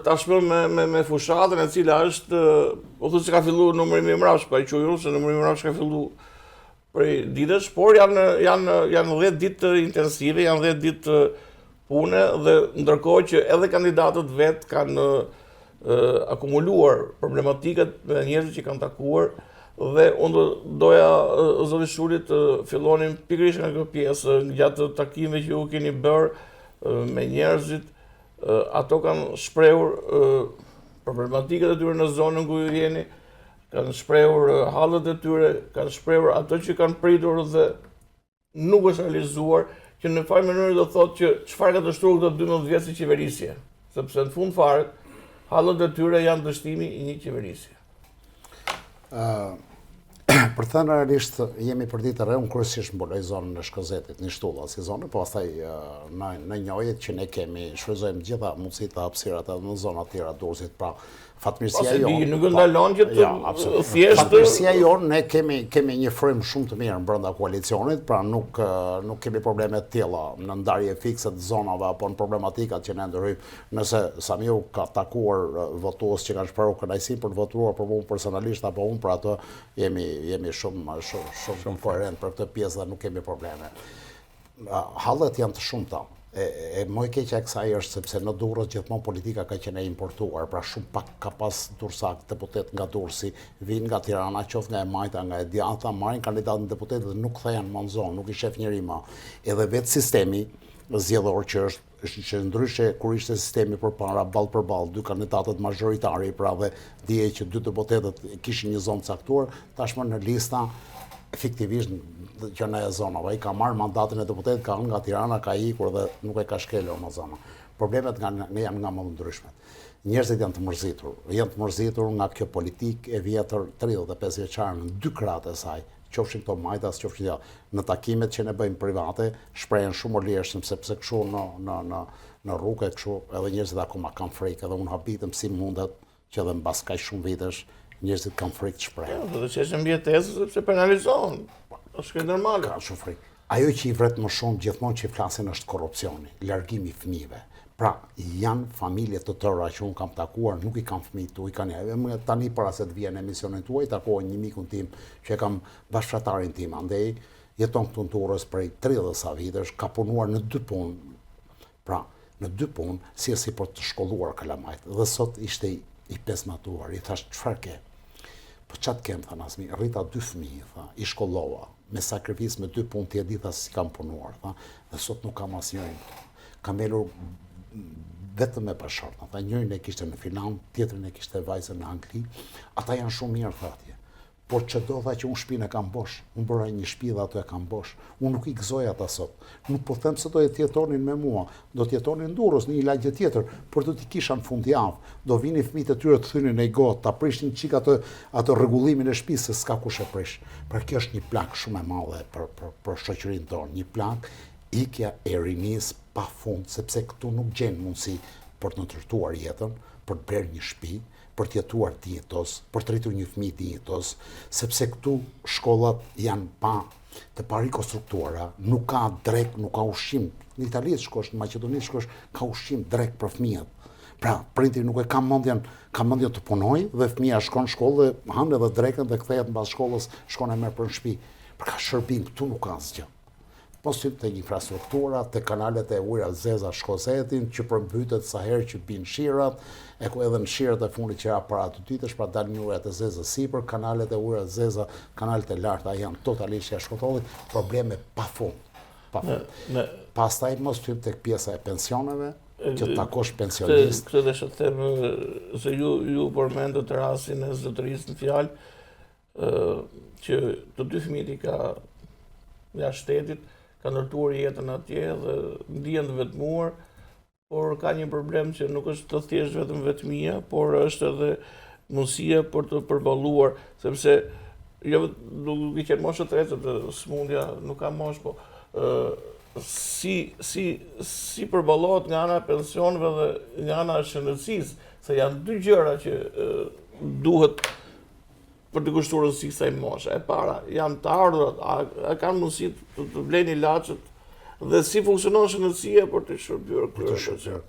tashmë me fushatën e cila është, po thotë se ka filluar numri më mbrapsht, pa i quajtur se numri më mbrapsht ka filluar prej ditësh, por janë 10 ditë intensive, janë 10 ditë pune dhe ndërkohë që edhe kandidatët vetë kanë akumuluar problematikat me njerëzit që kanë takuar dhe unë doja zoti Shuri të fillonim pikërisht nga kjo pjesë gjatë takimeve që ju keni bërë me njerëzit, ato kanë shprehur problematikat e tyre në zonën ku ju jeni, kanë shprehur hallet e tyre, kanë shprehur ato që kanë pritur dhe nuk është realizuar, që në fakt mënyrë do thotë që çfarë ka dështuar këto 12 vjet si qeverisje, sepse në fund fare hallet e tyre janë dështimi i një qeverisje. Për të thënë realisht, jemi për ditë re, unë kryesisht mbuloj zonën në Shkozetit, një shtulla si zonë, po pastaj në Njojit që ne kemi shfryzojmë gjitha mundësitë të hapësirat edhe në zona të tjera Durrësit, pra fatmirësia jonë. Nuk ndalon që të thjesht. Fatmirësia jonë, ne kemi një frym shumë të mirë brenda koalicionit, pra nuk kemi probleme të tilla në ndarje fikse të zonave apo në problematikat që ne ndërhyjmë. Nëse Samiu ka takuar votues që kanë shprehur kënaqësi për të votuar për mua personalisht apo unë për atë, jemi shumë koherent për këtë pjesë dhe nuk kemi probleme. Hallet janë të shumta. E më e keqja e kësaj është sepse në Durrës gjithmonë politika ka qenë e importuar, pra shumë pak ka pas dursak deputet nga Durrësi, vinë nga Tirana, qoftë nga e Majta, nga e Djatha, marrin kandidatën deputet dhe nuk kthehen më në zonë, nuk i shef njëri më. Edhe vetë sistemi zgjedhor që ndryshe kur ishte sistemi përpara ballë për ballë, dy kandidatët mazhoritari, pra dhe dije që dy deputetët kishin një zonë caktuar, tashmë në lista efektivisht që në e zonave. I ka marrë mandatin e deputetit, ka nga Tirana, ka ikur dhe nuk e ka shkelur në zona. Problemet janë nga më ndryshmet. Njerëzit janë të mërzitur nga kjo politik e vjetër 35 vjeçare në dy krahat e saj, qofshin këto Majtas, qofshin ja. Në takimet që ne bëjmë private, shprehen shumë lirshëm sepse kështu në rrugë kështu edhe njerëzit akoma kanë frikë, edhe unë habitem si mundet që edhe mbas kaq shumë vitesh njerëzit kanë frikë të shprehen. Do të çeshën mbjetesë sepse penalizohen. Është normale. Ka shumë frikë. Ajo që i vret më shumë gjithmonë që i flasin është korrupsioni, largimi i fëmijëve. Pra, janë familje të tëra që unë kam takuar, nuk i kam fëmijë tu, i kanë tani para se të vjen emisionin tuaj, takoj një mikun tim që e kam bashkëfratarin tim, andej jeton këtu në Durrës prej 30 sa vitesh, ka punuar në 2 punë. Pra, në 2 punë, si për të shkolluar kalamajt. Dhe sot ishte i pesmatuar, i thash, çfarë ke? Po qatë kem, tha Nazmi, rrita 2 fëmijë, tha, i shkollova, me sakrifis me 2 punë tje dita si kam punuar, tha, dhe sot nuk kam asnjërin. Kam elur vetëm me pashartna, tha, njërin e kishte në Finland, tjetrin e kishte vajzën në Angli, ata janë shumë mirë, tha atje. Por që do tha që unë shtëpinë e kam bosh, unë bëra një shtëpi dhe ato e kam bosh, unë nuk i gëzoj ata sot. Nuk po them se do të jetonin me mua, do të jetonin në Durrës, në një lagje tjetër, por do t'i kisha në fundjavë, do vini fëmijët e tyre të thynin në gotë, ta prishin çik ato rregullimin e shtëpisë se s'ka kush e prish. Pra kjo është një plak shumë e madhe për shoqërinë tonë, një plak ikja e rinis pa fund, sepse këtu nuk gjen mundësi për të ndërtuar jetën, për të bërë një shtëpi, për të jetuar dinjitos, për të rritur një fëmijë dinjitos, sepse këtu shkollat janë të parikostruktuara, nuk ka drek, nuk ka ushqim. Në Itali shkosh, në Maqedoni shkosh, ka ushqim drek për fëmijët. Pra, prindi nuk e ka mendjen të punojë dhe fëmia shkon në shkollë dhe han edhe drekën dhe kthehet mbas shkollës, shkon e merr për në shtëpi. Për ka shërbim këtu nuk ka asgjë. Po syp të infrastruktura, të kanalet e ujëra zeza shkosetin, që përmbytet sa herë që bin shirat, e ku edhe në shirat e fundit që para të ditësh, pra dalin ujërat e zeza sipër, kanalet e ujëra zeza, kanalet e larta janë totalisht jashtë probleme pafund. Pastaj mos hyp tek pjesa e pensioneve, që takosh pensionist. Këtë desha të them se ju përmendët rastin e zotërisë në fjalë, që të 2 fëmijët i ka jashtë shtetit, ka ndërtuar jetën atje dhe ndihen të vetmuar, por ka një problem që nuk është të thjesht vetëm vetmia, por është edhe mundësia për të përballuar, sepse jo nuk i qenë moshë të tretë, smundja nuk ka moshë, po si përballohet nga ana e pensioneve dhe nga ana e shëndetësisë, se janë 2 gjëra që duhet për të kushtuar rëndësi kësaj moshe. E para, janë të ardhurat, a kanë mundësi të blejnë ilaçet dhe si funksionon shëndetësia për të shërbyer kryer.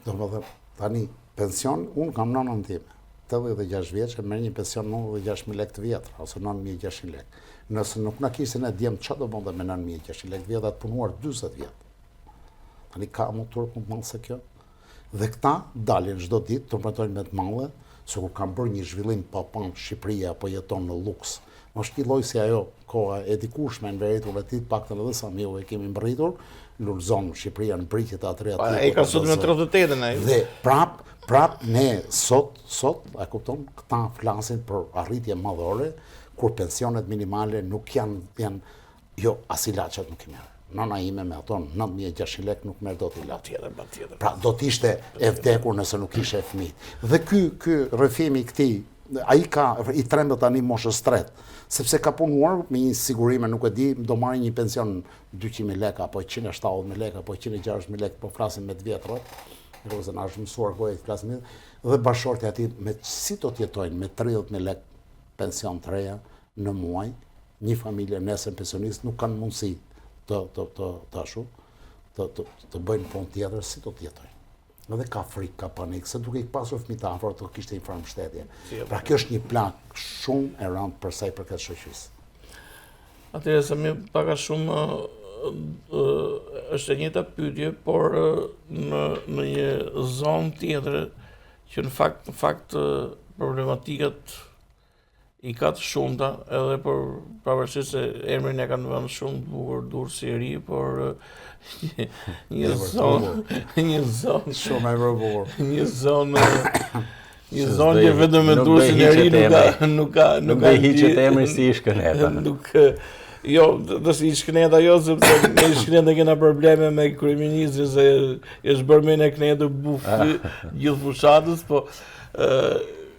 Domethënë, tani pension, unë kam nënën time, 86 vjeç, merr një pension 96.000 lekë të vjetra ose 9.600 lekë. Nëse nuk na kishin e djem çfarë do bënte me 9.600 lekë të vjetra, të punuar 40 vjet. Tani ka më turp më të madh se kjo. Dhe këta dalin çdo ditë të përtojnë me të madhe, se kur kam bërë një zhvillim pa pan Shqipëria apo jeton në luks. Është një lloj si ajo koha e dikurshme në veritur e paktën edhe sa miu e kemi mbërritur, lulzon Shqipëria në britjet e atëre aty. Ai ka sot me 38-ën ai. Dhe prap ne sot a kupton, këta flasin për arritje madhore, kur pensionet minimale nuk janë jo as ilaçet nuk i merr. Nana ime me ato 9.600 lekë nuk merr dot ilaç. Patjetër. Pra do t'ishte e vdekur nëse nuk ishe e fëmijë. Dhe ky rrëfimi i këtij, ai i trembët tani moshës tretë, sepse ka punuar me një sigurime, nuk e di, do marrë një pension 200.000 lekë apo 170.000 lekë apo 160.000 lekë, po flasim me të vjetrat. Rozë na është mësuar goja të flasim dhe bashorti aty me si do të jetojnë me 30.000 lekë pension të reja në muaj, një familje nesër pensionist nuk kanë mundësi të bëjnë punë tjetër, si do të jetojnë. Edhe ka frikë, ka panik, se duke i pasur fëmijë afër të kishte një farë mbështetje. Pra kjo është një plak shumë e rëndë për sa i përket shoqërisë. Atëherë se më pak a shumë është e njëjta pyetje, por në një zonë tjetër që në fakt problematikat i ka të shumta, edhe për pavarësisht se emrin e kanë vënë shumë të bukur Durrës i ri, por një zonë shumë e bukur. Një zonë që vetëm me Durrësin e ri nuk ka hiqet emri si Shkëneta. Jo, do si Shkëneta jo, sepse me Shkëneta kena probleme me kryeministrin se është bërë me në Knetë bufi gjithë fushatës, po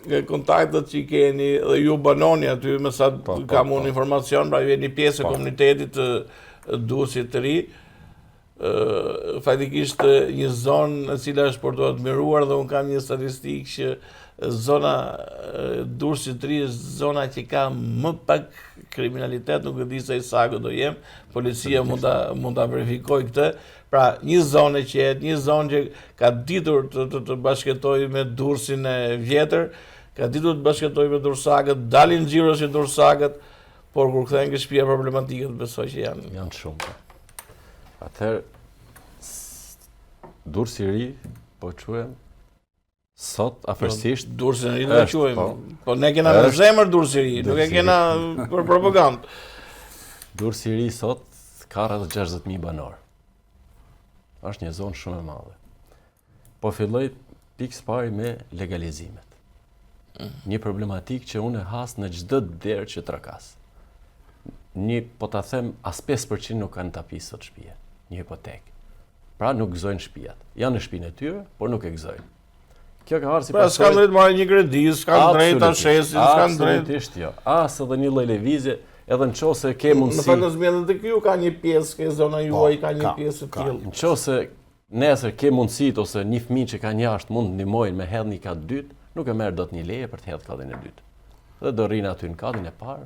nga kontaktet që i keni dhe ju banoni aty, me sa kam unë informacion, pra ju e një pjesë e komunitetit të Durrësit të ri, faktikisht një zonë e cila është për të admiruar dhe unë kam një statistikë që zona Durrësit të Ri është zona që ka më pak kriminalitet, nuk e di se i saktë do jem, policia mund ta verifikoj këtë. Pra, një zonë e qetë, një zonë që ka ditur të bashkëtoj me Durrësin e vjetër, ka ditur të bashkëtoj me Durrësakët, dalin xhiros që Durrësakët, por kur kthehen ke shtëpia problematikët besoj që janë shumë. Atëherë, Durrësi i Ri, po quhem, sot afërsisht... Durrësin e Ri do e quajmë, po ne kena në zemër Durrësi i Ri, nuk e kena për propagandë. Durrësi i Ri sot ka rreth 60.000 banor. Është një zonë shumë e madhe. Po filloj pikë pari me legalizimet. Një problematikë që unë e has në çdo derë që trakas. Po ta them, as 5% nuk kanë tapi sot shtëpia, një hipotekë. Pra nuk gëzojnë shtëpiat. Janë në shtëpinë e tyre, por nuk e gëzojnë. Kjo ka ardhur si pasojë. Pra s'kan drejt marrë një kredi, s'kan drejt ta shesin, s'kan drejt. Absolutisht jo. As edhe një lloj lëvizje, edhe nëse ke mundësi. Në fakt nëse të këtu ka një pjesë, ke zona juaj ka një pjesë të tillë. Nëse nesër ke mundësitë ose një fëmijë që kanë jashtë mund ndihmojnë me hedhni kat dytë, nuk e merr dot një leje për të hedhur katin e dytë. Dhe do rrin aty në katin e parë.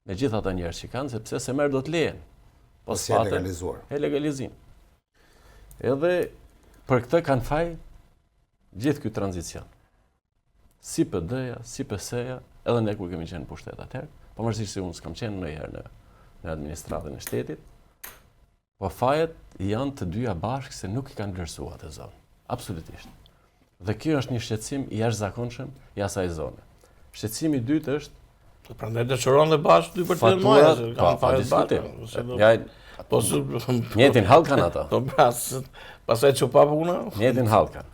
Me gjithë ata njerëz që kanë, sepse se merr dot lejen. Po si e legalizuar. E legalizim. Edhe për këtë kanë faj gjithë ky tranzicion. Si PD-ja, si PS-ja, edhe ne kur kemi qenë në pushtet atëherë, pavarësisht se unë s'kam qenë ndonjëherë në administratën e shtetit, po fajet janë të dyja bashkë se nuk i kanë vlerësuar atë zonë. Absolutisht. Dhe kjo është një shqetësim i jashtëzakonshëm i asaj zone. Shqetësimi i dytë është prandaj dëshiron dhe bashkë 2% më, kanë fajet bashkë. Po njëtin hall kanë ata. Po pastaj çupa puna. Njëtin hall kanë.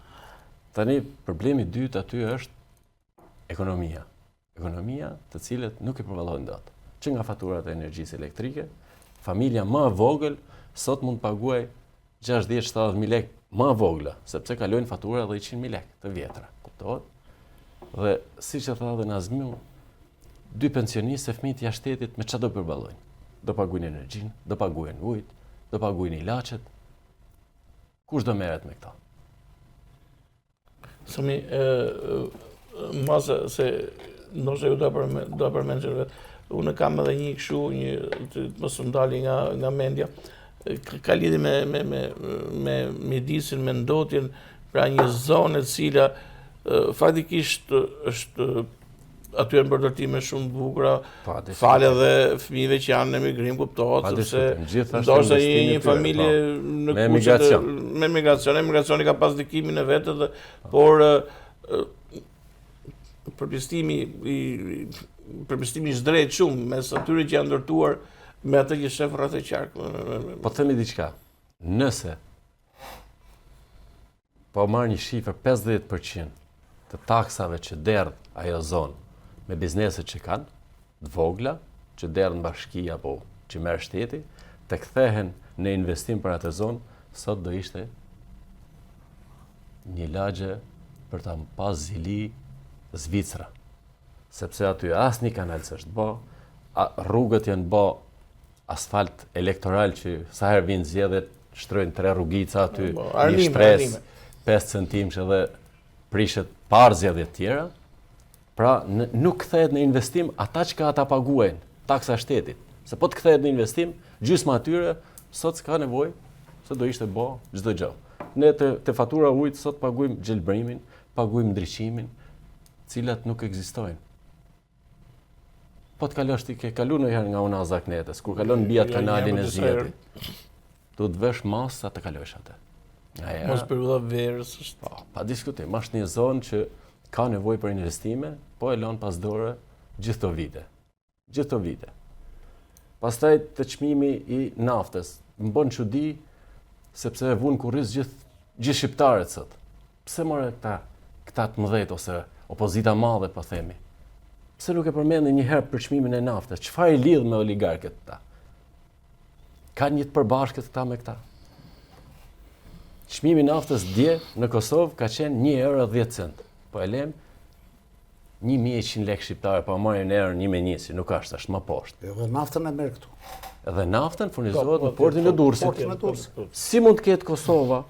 Tani problemi i dytë aty është ekonomia. Ekonomia të cilët nuk i përballohen dot. Që nga faturat e energjisë elektrike, familja më e vogël sot mund të paguaj 60-70.000 lekë më e vogla, sepse kalojnë fatura edhe 100.000 lekë të vjetra. Kuptohet? Dhe siç e tha dhe Nazmiu, dy pensionistë e fëmijët jashtë shtetit me çfarë do përballojnë? Do paguajnë energjinë, do paguajnë ujit, do paguajnë ilaçet. Kush do merret me këta? Sami, mos se ndoshta ju do përmendë vetë. Unë kam edhe një kështu, një mos më dali nga mendja. Ka lidhje me mjedisin, me ndotjen, pra një zonë e cila faktikisht është aty janë përdortime shumë bukura, falë edhe fëmijëve që janë në emigrim, kuptohet, sepse ndoshta një familje në me emigracioni ka pas dikimin e vetë, por përpjestimi i drejt shumë mes atyre që janë ndërtuar me atë që shef rreth e qark. Po themi diçka. Nëse po marr një shifër 50% të taksave që derdh ajo zonë me bizneset që kanë, të vogla, që derdhën bashki apo që merr shteti, të kthehen në investim për atë zonë, sot do ishte një lagje për ta pas zili Zvicra. Sepse aty asnjë kanal s'është bë, rrugët janë bë asfalt elektoral që sa herë vinë zgjedhjet, shtrojnë 3 rrugica aty, një shtres 5 centimësh edhe prishet parë zgjedhjet tjera. Pra nuk kthehet në investim ata që ata paguajnë taksa shtetit. Se po të kthehet në investim, gjysma atyre sot s'ka nevojë, se do ishte bë çdo gjë. Ne te fatura ujit sot paguajmë gjelbrimin, paguajmë ndriçimin, cilat nuk ekzistojnë. Po të kalosh ti ke kaluar ndonjëherë nga Unaza Knetës, kur kalon mbi atë kanalin e Zjetit. Do të vesh mas sa të kalosh atë. Mos periudha verës është. Pa diskutim, është një zonë që ka nevojë për investime, po e lën pas dore gjithë këto vite. Gjithë këto vite. Pastaj të çmimi i naftës, më bën çudi sepse e vun kurriz gjithë shqiptarët sot. Pse morë këta të mëdhtë ose opozita madhe po themi? Pse nuk e përmendin një herë për çmimin e naftës? Çfarë i lidh me oligarkët këta? Kanë një të përbashkët këta me këta? Çmimi i naftës dje në Kosovë ka qenë 1 € 10 cent. Po e lem 1100 lekë shqiptare, po marrin erën 1.1, si nuk është më poshtë. Jo, naftën e merr këtu. Dhe naftën furnizohet në portin e Durrësit. Portin e Durrësit. Si mund të ketë Kosova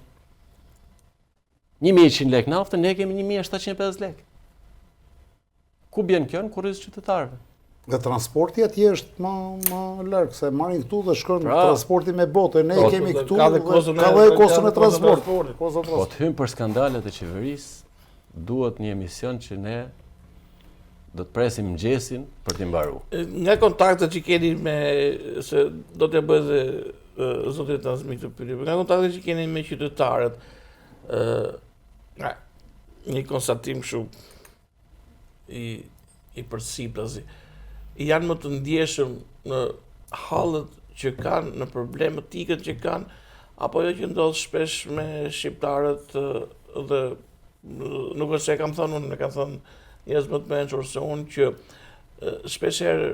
1100 lek naftën, ne kemi 1750 lek. Ku bjen kjo në kurrizë qytetarëve? Dhe transporti atje është më larg, se marrin këtu dhe shkojnë Pra, transporti me botë, ne kemi këtu ka dhe kostën e transportit. Po të hymë për skandalet e qeverisë, duhet një emision që ne do të presim mëngjesin për t'i mbaruar. Nga kontaktet që keni me, se do t'ja bëj dhe zotit transmit të pyetje, nga kontaktet që keni me qytetarët, një konstatim kështu i përsiplas, janë më të ndjeshëm në hallet që kanë, në problematikën që kanë, apo jo që ndodh shpesh me shqiptarët dhe nuk është se e kam thënë unë, e kam thënë njerëz më të mençur se unë, që shpesh herë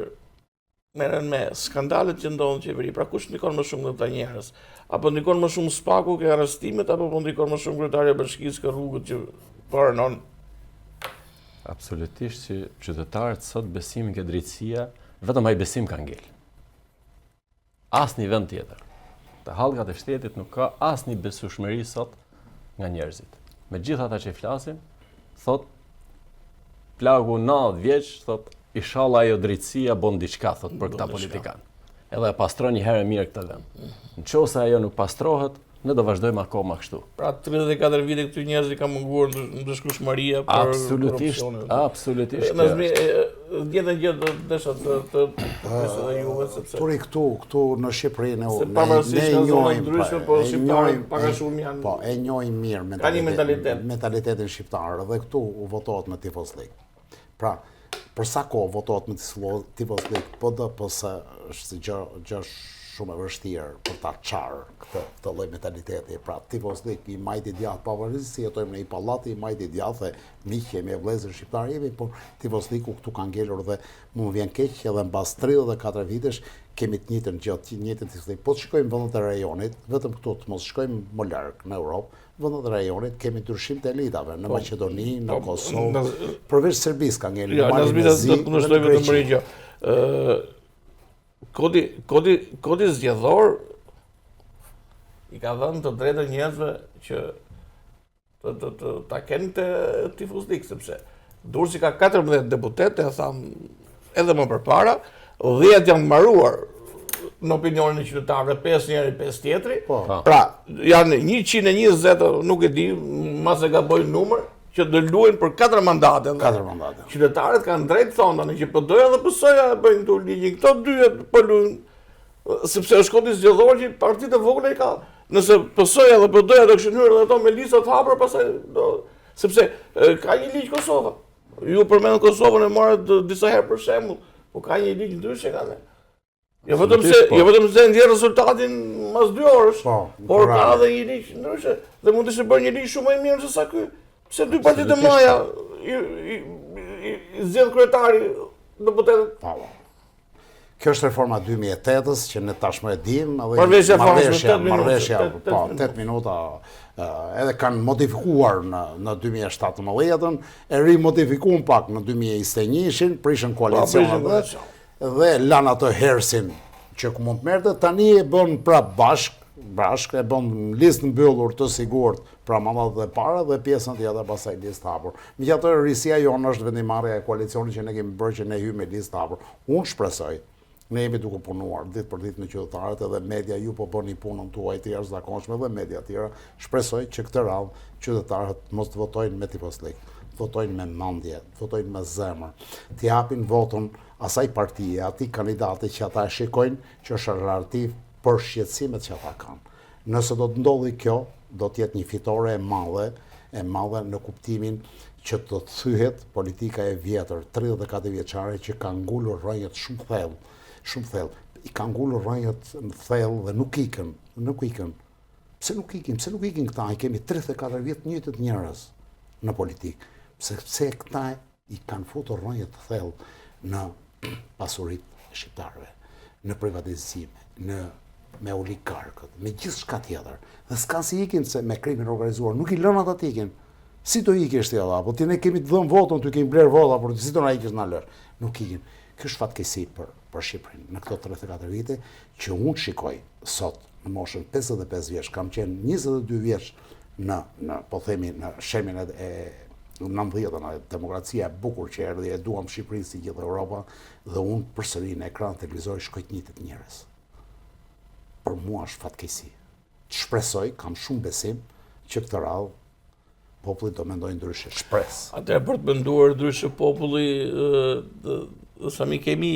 merren me skandalet që ndodhin në qeveri. Pra kush ndikon më shumë nga këta njerëz? Apo ndikon më shumë spaku ke arrestimet, apo po ndikon më shumë kryetari i bashkisë ka rrugët që paranon? Absolutisht që qytetarët sot besimin ke drejtësia, vetëm ai besim ka ngel. Asnjë vend tjetër. Te hallkat e shtetit nuk ka asnjë besueshmëri sot nga njerëzit. Me gjithë ata që flasin, thot plagu 90 vjeç, thot inshallah ajo drejtësia bën diçka, thot për këta politikan. Edhe e pastron një herë mirë këtë vend. Nëse ajo nuk pastrohet, ne do vazhdojmë akoma kështu. Pra 34 vite këty njerëz i ka munguar ndëshkueshmëria për korrupsionin. Absolutisht. Ndjetën gjë do desha të presë dhe juve, sepse Turi këtu në Shqipëri ne pavarësisht nga zona ndryshme, po shqiptarët pak a shumë janë. Po, e njohim mirë Ka një mentalitet. mentalitetin shqiptar dhe këtu u votohet me tifozlik. Pra, për sa kohë votohet me tifozlik, po se është gjë shumë e vështirë për ta çarë këtë lloj mentaliteti. Pra, tifozlik i majti djathtë, pavarësisht se jetojmë në një pallat, i majti djathtë, miq jemi, vëllezër shqiptar jemi, por tifozliku këtu ka ngelur dhe më vjen keq edhe mbas 34 vitesh kemi të njëjtën gjë, të njëjtën tifozlik. Po të shikojmë vendet e rajonit, vetëm këtu të mos shkojmë më larg në Europë, vendet e rajonit kemi ndryshim të elitave në Maqedoni, në Kosovë, përveç Serbisë ka ngelur. Ja, nazmita do të kundërshtoj vetëm për një gjë. Kodi zgjedhor i ka dhënë të drejtën njerëzve që ta kenë të tifozlik, sepse Durrësi ka 14 deputetë, e tham edhe më përpara, 10 janë mbaruar në opinionin e qytetarëve, 5 njëri, 5 tjetri. Pra, janë 120, nuk e di, mas e gaboj numër, që do luajnë për 4 mandate. 4 mandate. Qytetarët kanë drejt thonë që PD-ja dhe PS-ja bëjnë këtu ligjin, këto dy po luajnë, sepse është kodi zgjedhor që partitë e vogla i ka. Nëse PS-ja dhe PD-ja do kishin hyrë ato me lista të hapura, pastaj sepse ka një ligj Kosova. Ju përmend Kosovën e marrët disa herë për shembull, po ka një ligj ndryshe kanë. Jo vetëm se ndjen rezultatin mas 2 orësh, por ka edhe një ligj ndryshe dhe mund të ishte bërë një ligj shumë më i mirë se sa ky. Se dy partitë e mëdha i zgjedh kryetari deputetët. Kjo është reforma 2008-s që ne tashmë e dim, marrëveshja 8 minuta, edhe kanë modifikuar në 2017-ën, e rimodifikuan pak në 2021-shin, prishën koalicionet dhe lanë atë hersin që ku mund të merrte, tani e bën prap bashk, e bën listë mbyllur të sigurt pra mandatet e para dhe pjesën tjetër pastaj listë hapur. Megjithatë rrisia jonë është vendimarrja e koalicionit që ne kemi bërë që ne hyjmë me listë hapur. Unë shpresoj, ne jemi duke punuar ditë për ditë me qytetarët edhe media, ju po bëni punën tuaj të jashtëzakonshme dhe media tjera. Shpresoj që këtë radhë qytetarët mos të votojnë me tifozlik, votojnë me mendje, votojnë me zemër, t'i japin votën asaj partie, atij kandidati që ata e shikojnë që është relativ për shqetësimet që ata kanë. Nëse do të ndodhi kjo, do të jetë një fitore e madhe në kuptimin që të thyhet politika e vjetër, 34 vjeçare që ka ngulur rrënjët shumë thellë. I ka ngulur rrënjët në thellë dhe nuk ikën. Pse nuk ikin këta? I kemi 34 vjet njëjtët njerëz në politikë. Sepse këta i kanë futur rrënjët të thellë në pasuritë e shqiptarëve, në privatizime, me oligarkët, me gjithë shka tjetër. Dhe s'kan si ikin se me krimin organizuar, nuk i lënë ata t'ikin. Si do ikish ti ata? Po ti ne kemi të dhënë votën, ty kemi blerë vota, por si do na ikish na lër? Nuk ikin. Kjo është fatkeqësi për Shqipërinë në këto 34 vite që unë shikoj sot në moshën 55 vjeç, kam qenë 22 vjeç në po themi në shemin e 90-ën, demokracia e bukur që erdhi, e duam Shqipërinë si gjithë Europa, dhe unë përsëri në ekran televizor shkoj të njëjtat njerëz. Për mua është fatkeqësi. Shpresoj, kam shumë besim që këtë radhë populli do mendojë ndryshe. Shpres. Atëherë për të menduar ndryshe populli, sa mi kemi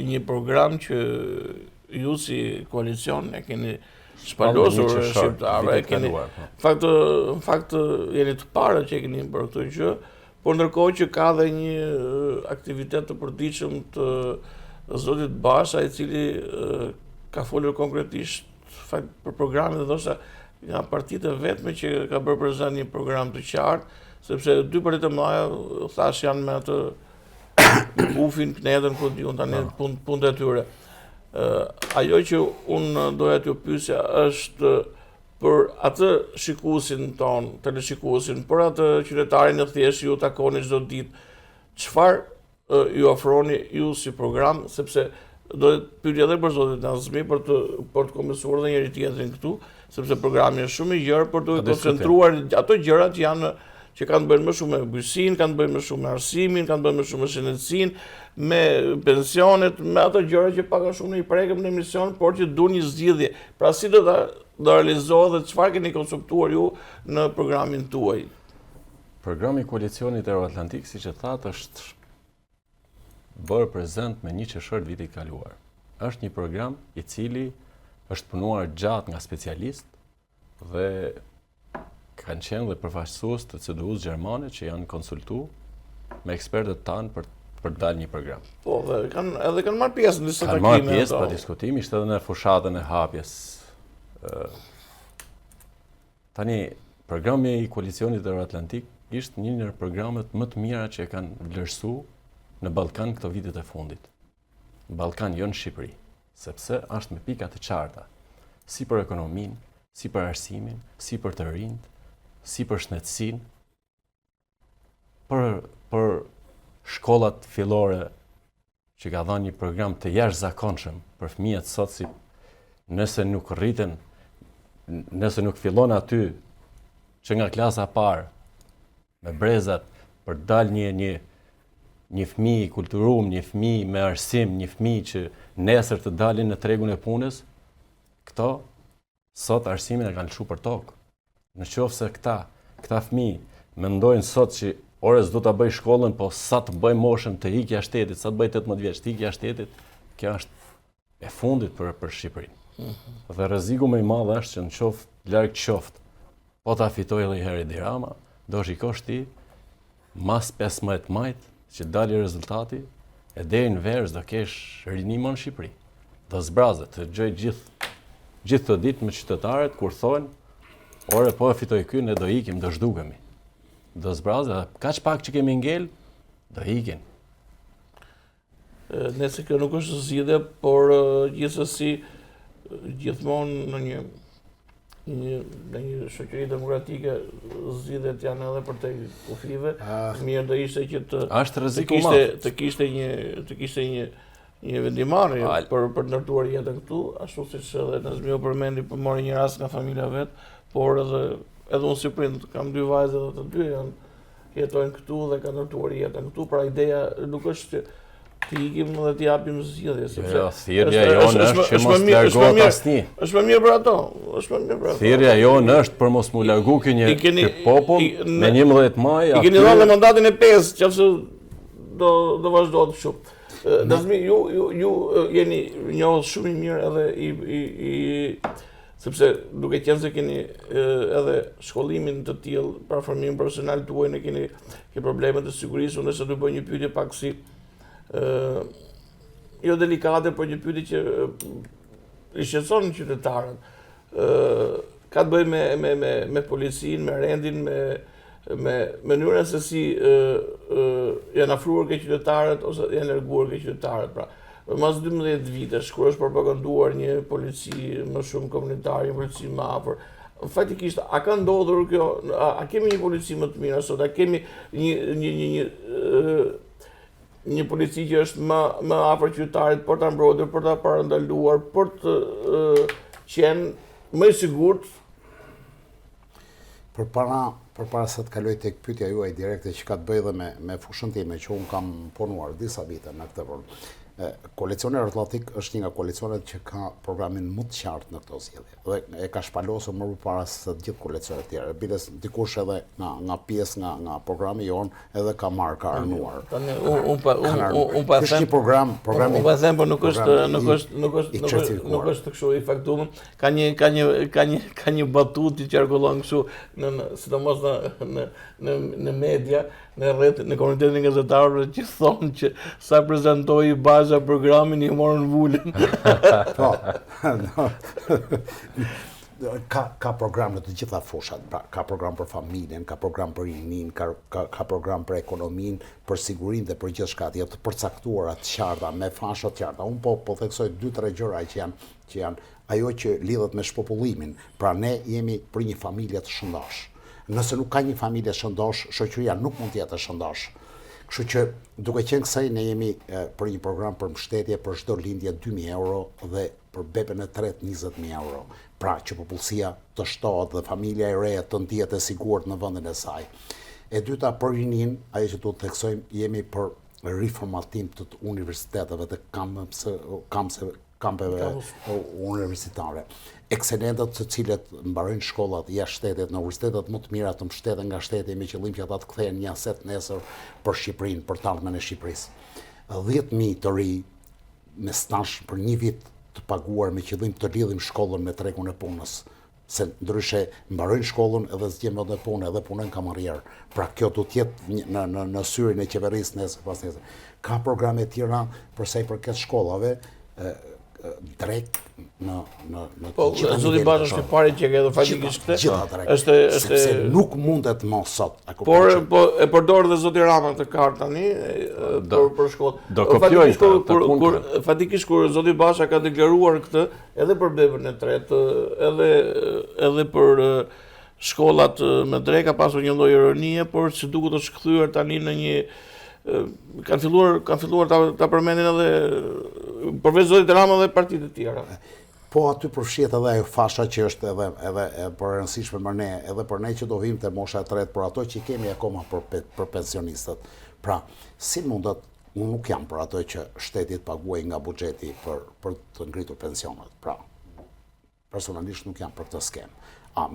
një program që ju si koalicion e keni shpalosur shqiptarëve, keni në fakt jeni të parë që keni për këtë gjë, por ndërkohë që ka dhe një aktivitet të përditshëm të zotit Basha, i cili ka folur konkretisht fakt për programin dhe ndoshta nga partitë e vetme që ka bërë prezant një program të qartë, sepse dy partitë e mëdha thash janë me atë bufin, knedën, ku diun tani punët e tyre. Ajo që unë doja t'ju pyesja është për atë shikuesin ton, teleshikuesin, për atë qytetarin e thjesht ju takoni çdo ditë, çfarë ju ofroni ju si program, sepse do të pyetja edhe për zotin Nazmi për të komentuar edhe njëri tjetrin këtu, sepse programi është shumë i gjerë për të koncentruar ato gjërat që kanë bënë më shumë me bujqësinë, kanë bënë më shumë me arsimin, kanë bënë më shumë me shëndetësinë, me pensionet, me ato gjëra që pak a shumë i prekëm në emision, por që duan një zgjidhje. Pra si do realizohet dhe çfarë keni konceptuar ju në programin tuaj? Programi Koalicionit Euroatlantik, siç e thatë, është bërë prezent me 1 qershor vitit kaluar. Është një program i cili është punuar gjatë nga specialist dhe kanë qenë dhe përfaqësues të CDU-s gjermane që janë konsultu me ekspertët tanë për dalë një program. Po, dhe kanë marrë pjesë në disa takime. Kanë marrë pjesë pa diskutim, ishte edhe në fushatën e hapjes. Tani, programi i Koalicionit Euroatlantik ishte një ndër programet më të mira që e kanë vlerësuar në Ballkan këto vitet e fundit. Në Ballkan, jo në Shqipëri, sepse është me pika të qarta, si për ekonominë, si për arsimin, si për të rinjt, si për shëndetësinë, për shkollat fillore që ka dhënë një program të jashtëzakonshëm për fëmijët sot, si nëse nuk rriten, nëse nuk fillon aty që nga klasa parë me brezat për dal një fëmijë i kulturuar, një fëmijë me arsim, një fëmijë që nesër të dalin në tregun e punës, këto sot arsimin e kanë lëshuar për tokë. Në qoftë se këta fëmijë mendojnë sot që ores do ta bëj shkollën, po sa të bëj moshën të ikja shtetit, sa të bëj 18 vjeç të ikja shtetit, kjo është e fundit për Shqipërinë. Dhe rreziku më i madh është që në qoftë larg qoftë, po ta fitoj edhe herë Edi Rama, do shikosh ti mas 15 majt që dali rezultati, e deri në verës do kesh rinimon në Shqipëri. Do zbrazet, të gjoj gjithë të ditë me qytetarët, kur thonë, ore po e fitoj ky, ne do ikim, do zhdukemi. Do zbrazet, kaq pak që kemi ngel, do ikin. Nëse kjo nuk është zgjidhje, por gjithsesi gjithmonë në një shoqëri demokratike zgjidhjet janë edhe për te kufive. Mirë do ishte që të kishte një vendimarrje për ndërtuar jetën këtu, ashtu siç edhe Nazmi u përmendi, për mori një rast nga familja vet, por edhe unë si prind kam 2 vajza dhe të dy jetojnë këtu dhe kanë ndërtuar jetën këtu, pra ideja nuk është të ikim dhe të japim zgjidhje. Jo, thirrja jonë është që mos largohet asnjë. Është më mirë për ato. Thirrja jonë është për mos mu largu ky popull me 11 maj. I keni dhënë mandatin e 5, qofse do vazhdohet kështu. Nazmi, ju jeni njohur shumë i mirë edhe sepse duke qenë se keni edhe shkollimin të tillë, pra formimin profesional tuaj, ne keni probleme të sigurisë, unë do bëj një pyetje pak si jo delikate, por një pyetje që i shqetëson qytetarët. Ka të bëjë me policinë, me rendin, me mënyrën se si janë afruar ke qytetarët ose janë larguar ke qytetarët. Pra, mas 12 vitesh, kur është propaganduar një polici më shumë komunitare, një polici më afër, faktikisht, a ka ndodhur kjo, a kemi një polici më të mirë sot, a kemi një polici që është më afër qytetarit për ta mbrojtur, për ta parandaluar, për të qenë më i sigurt. Përpara se të kaloj tek pyetja juaj direkte që ka të bëjë dhe me fushën time, që unë kam punuar disa vite në këtë vend. Koalicioni Euroatlantik është një nga koalicionet që ka programin më të qartë në këto zgjedhje dhe e ka shpalosur më përpara se të gjithë koalicionet tjera. Biles dikush edhe nga pjesë nga programi jon edhe ka marrë, ka arnuar. Tani un pa Është një programi un pa them, por nuk është të kështu i faktuar. Ka një batutë që qarkullon kështu sidomos në media, në komunitetin e gazetarëve që thonë që sa prezantoi baza programin i morën vulën. Po. Ka program në të gjitha fushat, pra, ka program për familjen, ka program për rinin, ka program për ekonomin, për sigurin dhe për gjithë shka të përcaktuara të qarta, me fasha të qarta. Unë po theksoj 2-3 gjëra që janë ajo që lidhet me shpopullimin, pra ne jemi për një familje të shëndosh. Nëse nuk ka një familje shëndosh, shoqëria nuk mund të jetë e shëndosh. Kështu që duke qenë kësaj ne jemi për një program për mbështetje për çdo lindje 2.000 euro dhe për bebën e tretë 20.000 euro. Pra që popullsia të shtohet dhe familja e re të ndihet e sigurt në vendin e saj. E dyta për rinin, ajo që duhet të theksojmë, jemi për riformatim të universiteteve të kampeve universitare. Ekselentët të cilët mbarojnë shkollat jashtë shtetit, në universitetet më të mira të mbështeten nga shteti me qëllim që ata të kthehen një aset nesër për Shqipërinë, për të ardhmen e Shqipërisë. 10.000 të ri me stash për një vit të paguar me qëllim të lidhim shkollën me tregun e punës. Se ndryshe mbarojnë shkollën edhe zgjen vend e punë edhe punojnë kamarierë. Pra kjo do të jetë në syrin e qeverisë nesër pas nesër. Ka programe të tjera për sa i përket shkollave, drejt në po, zoti Basha është i pari që ka edhe faktikisht këtë. Sepse nuk mundet më sot. Por e përdor dhe zoti Rama këtë kartë tani për shkollë. Do kopjoj kur fatikisht kur zoti Basha ka deklaruar këtë edhe për bebën e tretë, edhe për shkollat me drejt ka pasur një lloj ironie, por si duket të shkthyer tani në një kanë filluar ta përmendin edhe përveç zotit Rama dhe partitë të tjera. Po aty përfshihet edhe ajo fasha që është edhe për rëndësishme për ne, edhe për ne që do vim te mosha e tretë, por ato që kemi akoma për pensionistët. Pra, si mundet, unë nuk jam për ato që shteti të paguaj nga buxheti për të ngritur pensionet. Pra, personalisht nuk jam për këtë skemë.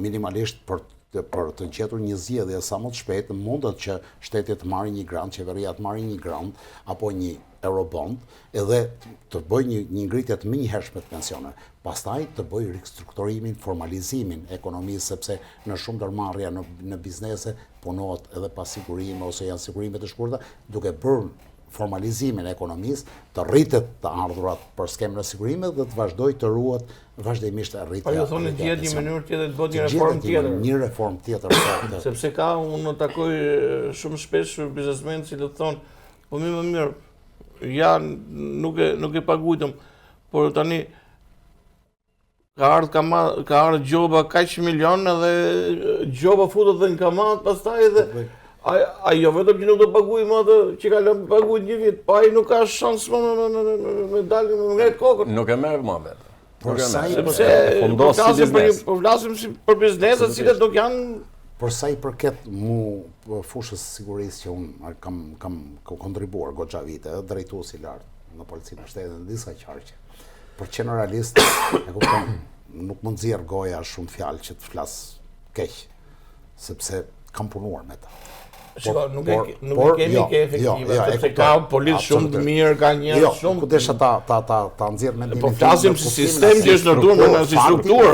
Minimalisht për të gjetur një zgjedhje sa më të shpejtë, mundet që shteti të marrë një grant, qeveria të marrë një grant apo një eurobond, edhe të bëj një ngritje të menjëhershme të pensioneve. Pastaj të bëj ristrukturimin, formalizimin e ekonomisë, sepse në shumë ndërmarrje në biznese punohet edhe pa sigurime ose janë sigurime të shkurta, duke bërë formalizimin e ekonomisë, të rritet të ardhurat për skemën e sigurimit dhe të vazhdoj të ruhet vazhdimisht rritja. Po ju thonë gjetë një mënyrë tjetër të bëjë një reformë tjetër. Një reformë tjetër. Sepse unë takoj shumë shpesh biznesmenë që thonë, po më mirë, ja nuk e paguajtëm, por tani ka ardhur gjoba kaq milion edhe gjoba futet dhe në kamat pastaj edhe jo vetëm që nuk do paguajmë atë që ka lënë paguajë një vit, po ai nuk ka shans me dalë me ngret kokën. Nuk e merr më vetë. Sepse po flasim për bizneset që do janë. Por sa i përket fushës së sigurisë që unë kam kontribuar goxha vite, drejtues i lartë në policinë e shtetit në disa qarqe. Për qenë realist, e kupton, nuk më nxjerr goja shumë fjalë që të flas keq, sepse kam punuar me ta. Shiko, nuk e kemi ke efektive, sepse ka policë shumë të mirë, ka njerëz shumë. Ku desha ta nxjerr mendimin. Po flasim si sistem që është ndërtuar si strukturë.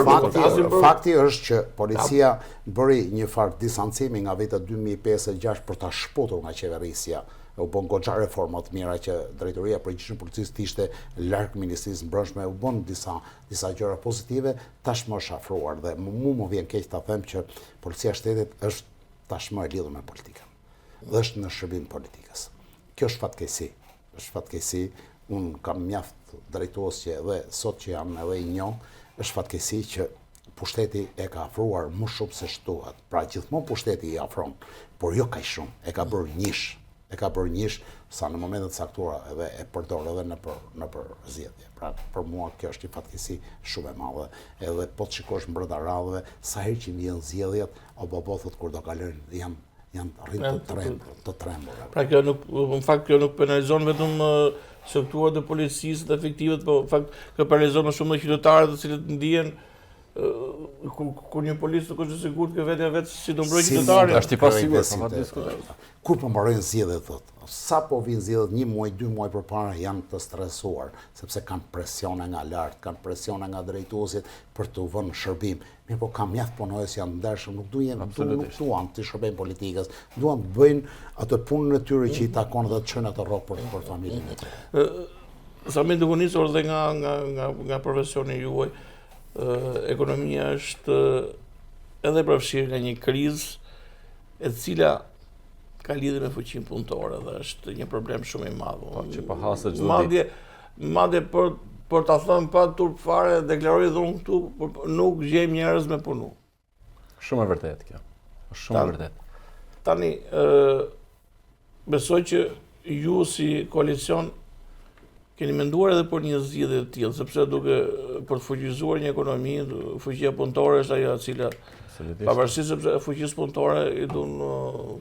Fakti është që policia bëri një farë distancimi nga vitet 2005-2006 për ta shputur nga qeverisja. U bën goxha reforma të mira që drejtoria e përgjithshme e policisë ishte larg ministrisë mbrojtësme, u bën disa gjëra pozitive, tashmë është afruar dhe më vjen keq ta them që policia e shtetit është tashmë e lidhur me politikën. Dhe është në shërbim politikës. Kjo është fatkeqësi. Është fatkeqësi. Unë kam mjaft drejtues që edhe sot që jam edhe i njoh, është fatkeqësi që pushteti e ka afruar më shumë se shtuat. Pra gjithmonë pushteti i afron, por jo kaq shumë. E ka bërë njësh. e ka bërë njësh sa në momentet saktura edhe e përdor edhe në për zgjedhje. Pra, për mua kjo është një fatkeqësi shumë e madhe. Edhe po të shikosh brenda radhave, sa herë që vjen zgjedhjet, o thot kur do kalojnë janë rritë të trembur. Pra në fakt kjo nuk penalizon vetëm strukturat e policisë të efektivet, po në fakt kjo penalizon më shumë dhe qytetarët të cilët ndihen kur një policë nuk është i sigurt që vetë si do mbrojë qytetarin. Është i pasigurt, pa diskutim. Kur po mbarojnë zgjedhjet thotë, sa po vinë zgjedhjet 1 muaj, 2 muaj përpara janë të stresuar, sepse kanë presione nga lart, kanë presione nga drejtuesit për të vënë shërbim. Mirë, po ka mjaft punojës janë ndershëm, nuk duan të shërbejnë politikës, duan të bëjnë atë punën e tyre që i takon dhe të çojnë atë rrok për familjen e tyre. Sa më duke nisur edhe nga profesioni juaj, ekonomia është edhe përfshirë nga një krizë e cila ka lidhje me fuqinë punëtore dhe është një problem shumë i madh. Që po hasë çdo ditë. Madje për ta thënë pa turp fare, deklaroj dhe unë këtu, nuk gjejmë njerëz me punu. Shumë e vërtet kjo. Shumë e vërtet. Tani besoj që ju si koalicion keni menduar edhe për një zgjidhje të tillë, sepse për të fuqizuar një ekonomi, fuqia punëtore është ajo e cila pavarësisht sepse fuqisë punëtore i do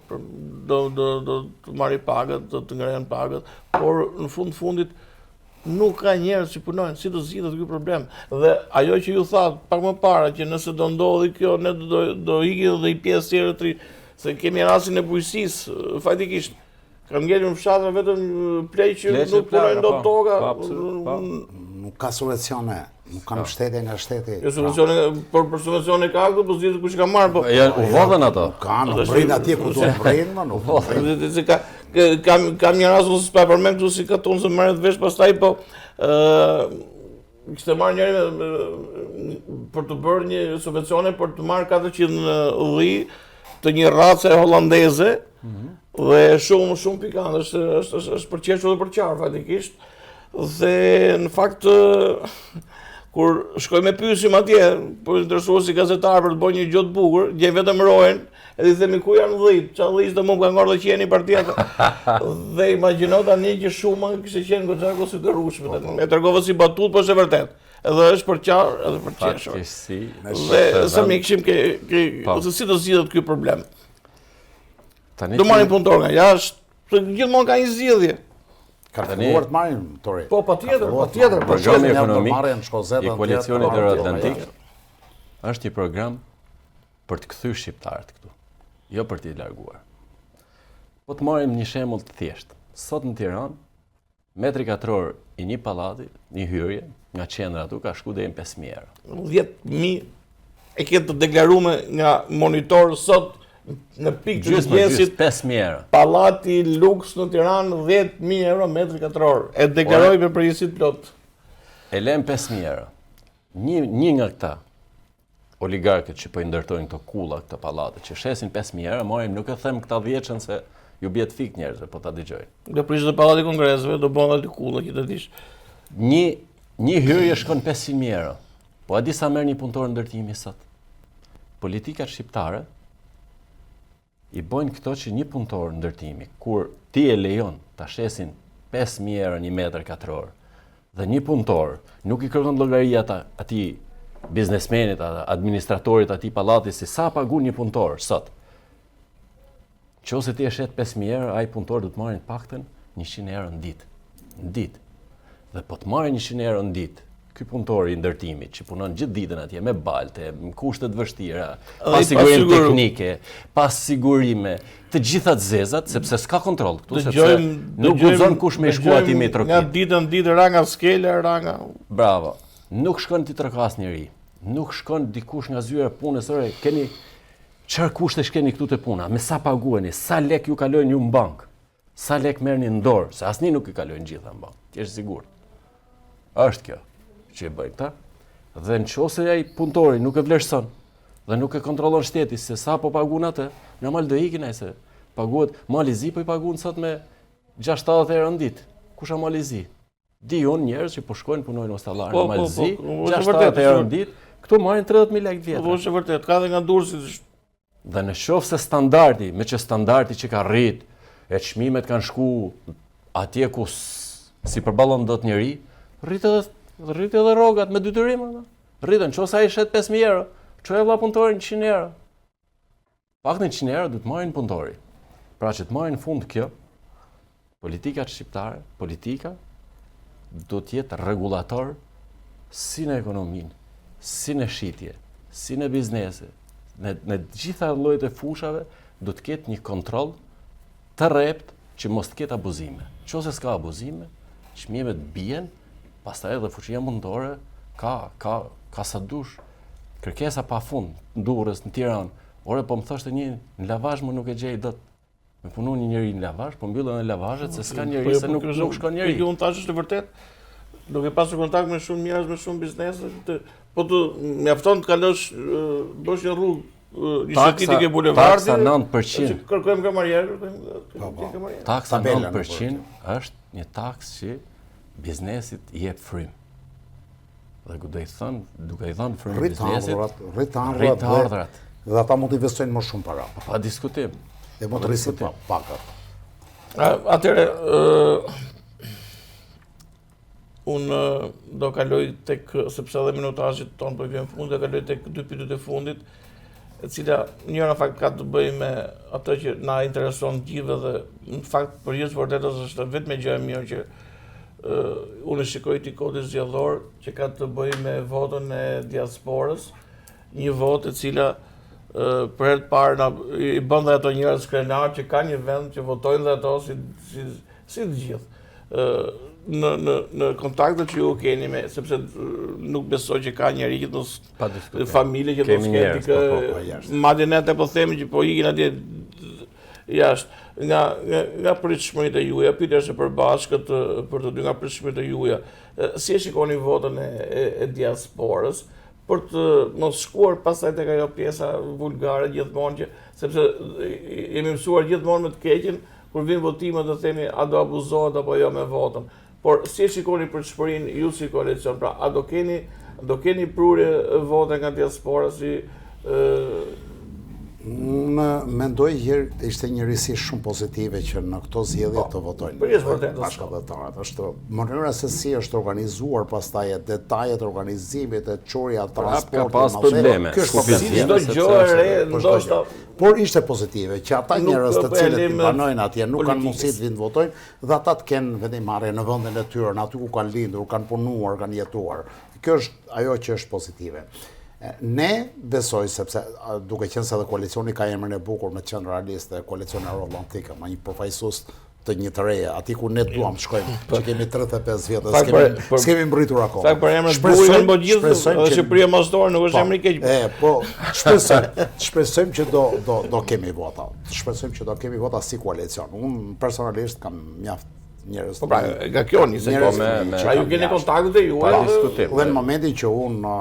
të marrë pagët, do të ngrenë pagët, por në fundit nuk ka njerëz që punojnë, si do zgjidhet ky problem. Dhe ajo që ju thatë pak më parë që nëse do ndodhi kjo, ne do iki dhe i pjesë tjerë të ri, se kemi rastin e bujqësisë, faktikisht. Kam ngellur në fshatën vetëm plej që nuk punojnë do toka. Nuk ka solucione, nuk kanë shtete nga shteti. Jo solucione, për solucione ka këtu, po zgjidhet kush ka marrë, po. U vodhen ato. Kanë brin atje ku do të brin, më nuk vodhen. Kam një rast ose pa përmend këtu si katon se merret vesh pastaj, po kishte marrë njëri për të bërë një subvencione për të marrë 400 ulli të një race hollandeze. Dhe shumë pikant, është për qeshur dhe për qarë, faktikisht. Dhe në fakt, kur shkoj me pyesim atje, për interesuar si gazetar për të bërë një gjotë bukur, gjej vetëm rojen, edhe i themi ku janë 10, qa 10 dhe mund ka ngorë dhe qeni për tjetër. Dhe imagjino tani që shumë kishte qenë goxha konsiderueshme. E tregova si batut, po është e vërtet. Edhe është për qarë, edhe për qeshur. Dhe sa më kishim ose si do zgjidhet ky problem. Do marrin punëtor nga jashtë, se gjithmonë ka një zgjidhje. Ka filluar të marrin tori. Po patjetër. Programi ekonomik i koalicionit Euroatlantik është një program për të kthyer shqiptarët këtu, jo për t'i larguar. Po të marrim një shembull të thjeshtë. Sot në Tiranë, metri katror i një pallati, një hyrje nga qendra atu ka shku deri në 5.000 euro. 10.000 e ketë të deklaruar nga monitor sot. Në pikë të mëngjesit 5.000 euro. Pallati luks në Tiranë 10.000 euro metri katror. E deklaroi me përgjegjësi plot. E lëm 5.000 euro. Një nga këta oligarkët që po i ndërtojnë këto kulla, këto pallate, që shesin 5.000 euro, marrin, nuk e them këta 10 se ju bie të fik njerëzve, po ta dëgjojnë. Do prishë të pallati kongresëve, do bën aty kulla që të dish. Një hyrje shkon 500.000 euro. Po a di sa merr një punëtor ndërtimi sot? Politika shqiptare i bojnë këto që një punëtor ndërtimi, kur ti e lejon ta shesin 5.000 euro një metër katror, dhe një punëtor nuk i kërkon llogaria atij biznesmenit, administratorit atij pallati si sa pagun një punëtor sot. Nëse ti e shet 5.000 euro, ai punëtor do të marrin paktën 100 euro në ditë. Në ditë. Dhe po të marrin 100 euro në ditë, ky punëtor i ndërtimit që punon gjithë ditën atje me balte, me kushte të vështira, pa siguri teknike, pa sigurime, të gjitha të zezat, sepse s'ka kontroll këtu, sepse nuk guxon kush me shku aty me trokit. Nga ditën në ditë ra nga skela, ra nga. Bravo. Nuk shkon ti trokas njëri. Nuk shkon dikush nga zyra e punës, ore, keni çfarë kushtesh keni këtu te puna, me sa paguheni, sa lek ju kalojnë ju në bank, sa lek merrni në dorë, se asnjë nuk i kalojnë gjitha në bank. Ti je sigurt. Është kjo që e bëjnë këta, dhe nëse ai punëtori nuk e vlerëson dhe nuk e kontrollon shteti se sa po paguan atë, normal do ikin ai se paguhet Malizi po i paguan sot me 6-70 euro në ditë. Kush a Malizi? Di unë njerëz që po shkojnë punojnë ostallar në Malizi, 6-70 euro në ditë, këtu marrin 30.000 lekë vjetë. Po është vërtet, ka edhe nga Durrësi. Dhe në qoftë se standardi, me që standardi që ka rrit, e çmimet kanë shku atje ku si përballon dot njëri, rrit edhe rrogat me detyrim, rritën, qose ai shet 5.000 euro, çoj vlla punëtorin 100 euro. Paktën 100 euro do të marrin punëtori. Pra që të marrin në fund kjo, politika shqiptare, politika do të jetë rregullator si në ekonominë, si në shitje, si në biznese, në gjitha llojet e fushave do të ketë një kontroll të rrept që mos të ketë abuzime. Nëse s'ka abuzime, çmimet bien, pastaj edhe fuqia mundore ka sa dush. Kërkesa pafund në Durrës, në Tiranë. Ore po më thoshte një në lavazh më nuk e gjej dot. Me punu një njeri në lavazh, po mbyllën e lavazhet se s'ka njeri, se nuk shkon njeri. Unë tash është e vërtet, duke pasur kontakt me shumë njerëz, me shumë biznese, po të mjafton të kalosh bosh një rrugë, një shëtiti ke bulevardit. Taksa 9%. Kërkojmë kamarierë. Taksa 9% është një taks që biznesit i jep frym. Dhe duke i thënë frym biznesit, rrit ardhurat. Dhe ata mund të investojnë më shumë para. Pa diskutim. Dhe mund të rrisin pakat. Atëre, unë do kaloj tek, sepse edhe minutazhit tonë po i vjen fundi, do kaloj tek 2 pyetjet e fundit, e cila njëra fakt ka të bëjë me atë që na intereson gjithë dhe në fakt për jetë vërtetës është vetëm gjë e mirë që unë shikoj ti kodit zgjedhor që ka të bëjë me votën e diasporës, një votë e cila për herë të parë i bën dhe ato njerëz krenar që ka një vend që votojnë dhe ato si të gjithë. Në kontaktet që ju keni me, sepse nuk besoj që ka njeri që të familje që të sketik, madje ne të po themi që po ikin atje jashtë, nga pritshmëritë e juaja, pyetja është e përbashkët për të dy nga pritshmëritë e juaja. Si e shikoni votën e diasporës? Për të mos shkuar pastaj tek ajo pjesa vulgare gjithmonë që sepse jemi mësuar gjithmonë me të keqin kur vin votimet do themi a do abuzohet apo jo me votën. Por si e shikoni për shpërinë ju si koalicion, pra a do keni prurje vote nga diaspora si Unë mendoj ishte një risi shumë pozitive që në këto zgjedhje të votojnë bashkëdhëtarët. Është mënyra se si është organizuar pastaj detajet e organizimit, e çorja e transportit. Ka pas probleme. Çdo gjë e re ndoshta. Por ishte pozitive që ata njerëz të cilët banojnë atje nuk kanë mundësi të vinë votojnë dhe ata të kenë vendimarrje në vendin e tyre, aty ku kanë lindur, kanë punuar, kanë jetuar. Kjo është ajo që është pozitive. Ne besoj, sepse duke qenë se edhe koalicioni ka emrin e bukur me qenë realist dhe koalicioni Euroatlantik, ma një përfaqësues të një të reje, ati ku ne duam të shkojmë, që kemi 35 vjetë, s'kemi mbërritur akoma. Fakt për emrin e bukur janë gjithë, edhe Shqipëria mosdore nuk është emri i keq. Po, shpresojmë që do kemi vota. Shpresojmë që do kemi vota si koalicion. Unë personalisht kam mjaft njerëz. Po pra, nga kjo nisë po me ju keni kontaktet e juaja. Dhe në momentin që unë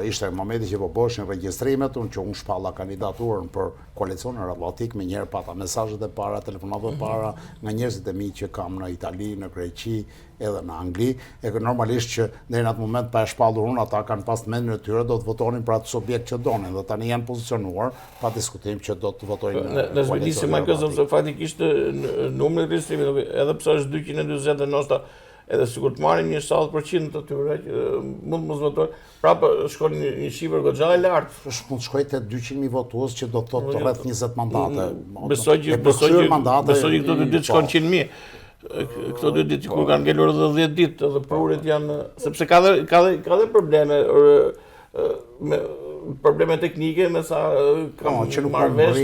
ishte momenti që po bëshin regjistrimet, që unë shpalla kandidaturën për koalicionin Euroatlantik, me njerë pata mesazhet e para, telefonatët e para, nga njerëzit e mi që kam në Itali, në Greqi, edhe në Angli, e normalisht që deri në atë moment pa e shpallur unë, ata kanë pas mendjen e tyre, do të votonin për atë subjekt që donin, dhe tani janë pozicionuar, pa diskutim që do të votojnë në zhvillisim me kjo, sepse faktikisht numri i regjistrimit, edhe pse është 240 dhe ndoshta edhe sikur të marrin një 70% të tyre që mund mos votojnë, prapë shkon një shifër goxha e lartë. Mund të shkojë te 200.000 votues që do të thotë rreth 20 mandate. Besoj që këto 2 ditë shkon 100.000. Këto 2 ditë kur kanë ngelur edhe 10 ditë, edhe prurjet janë sepse ka dhe probleme teknike me sa kam marrë vesh,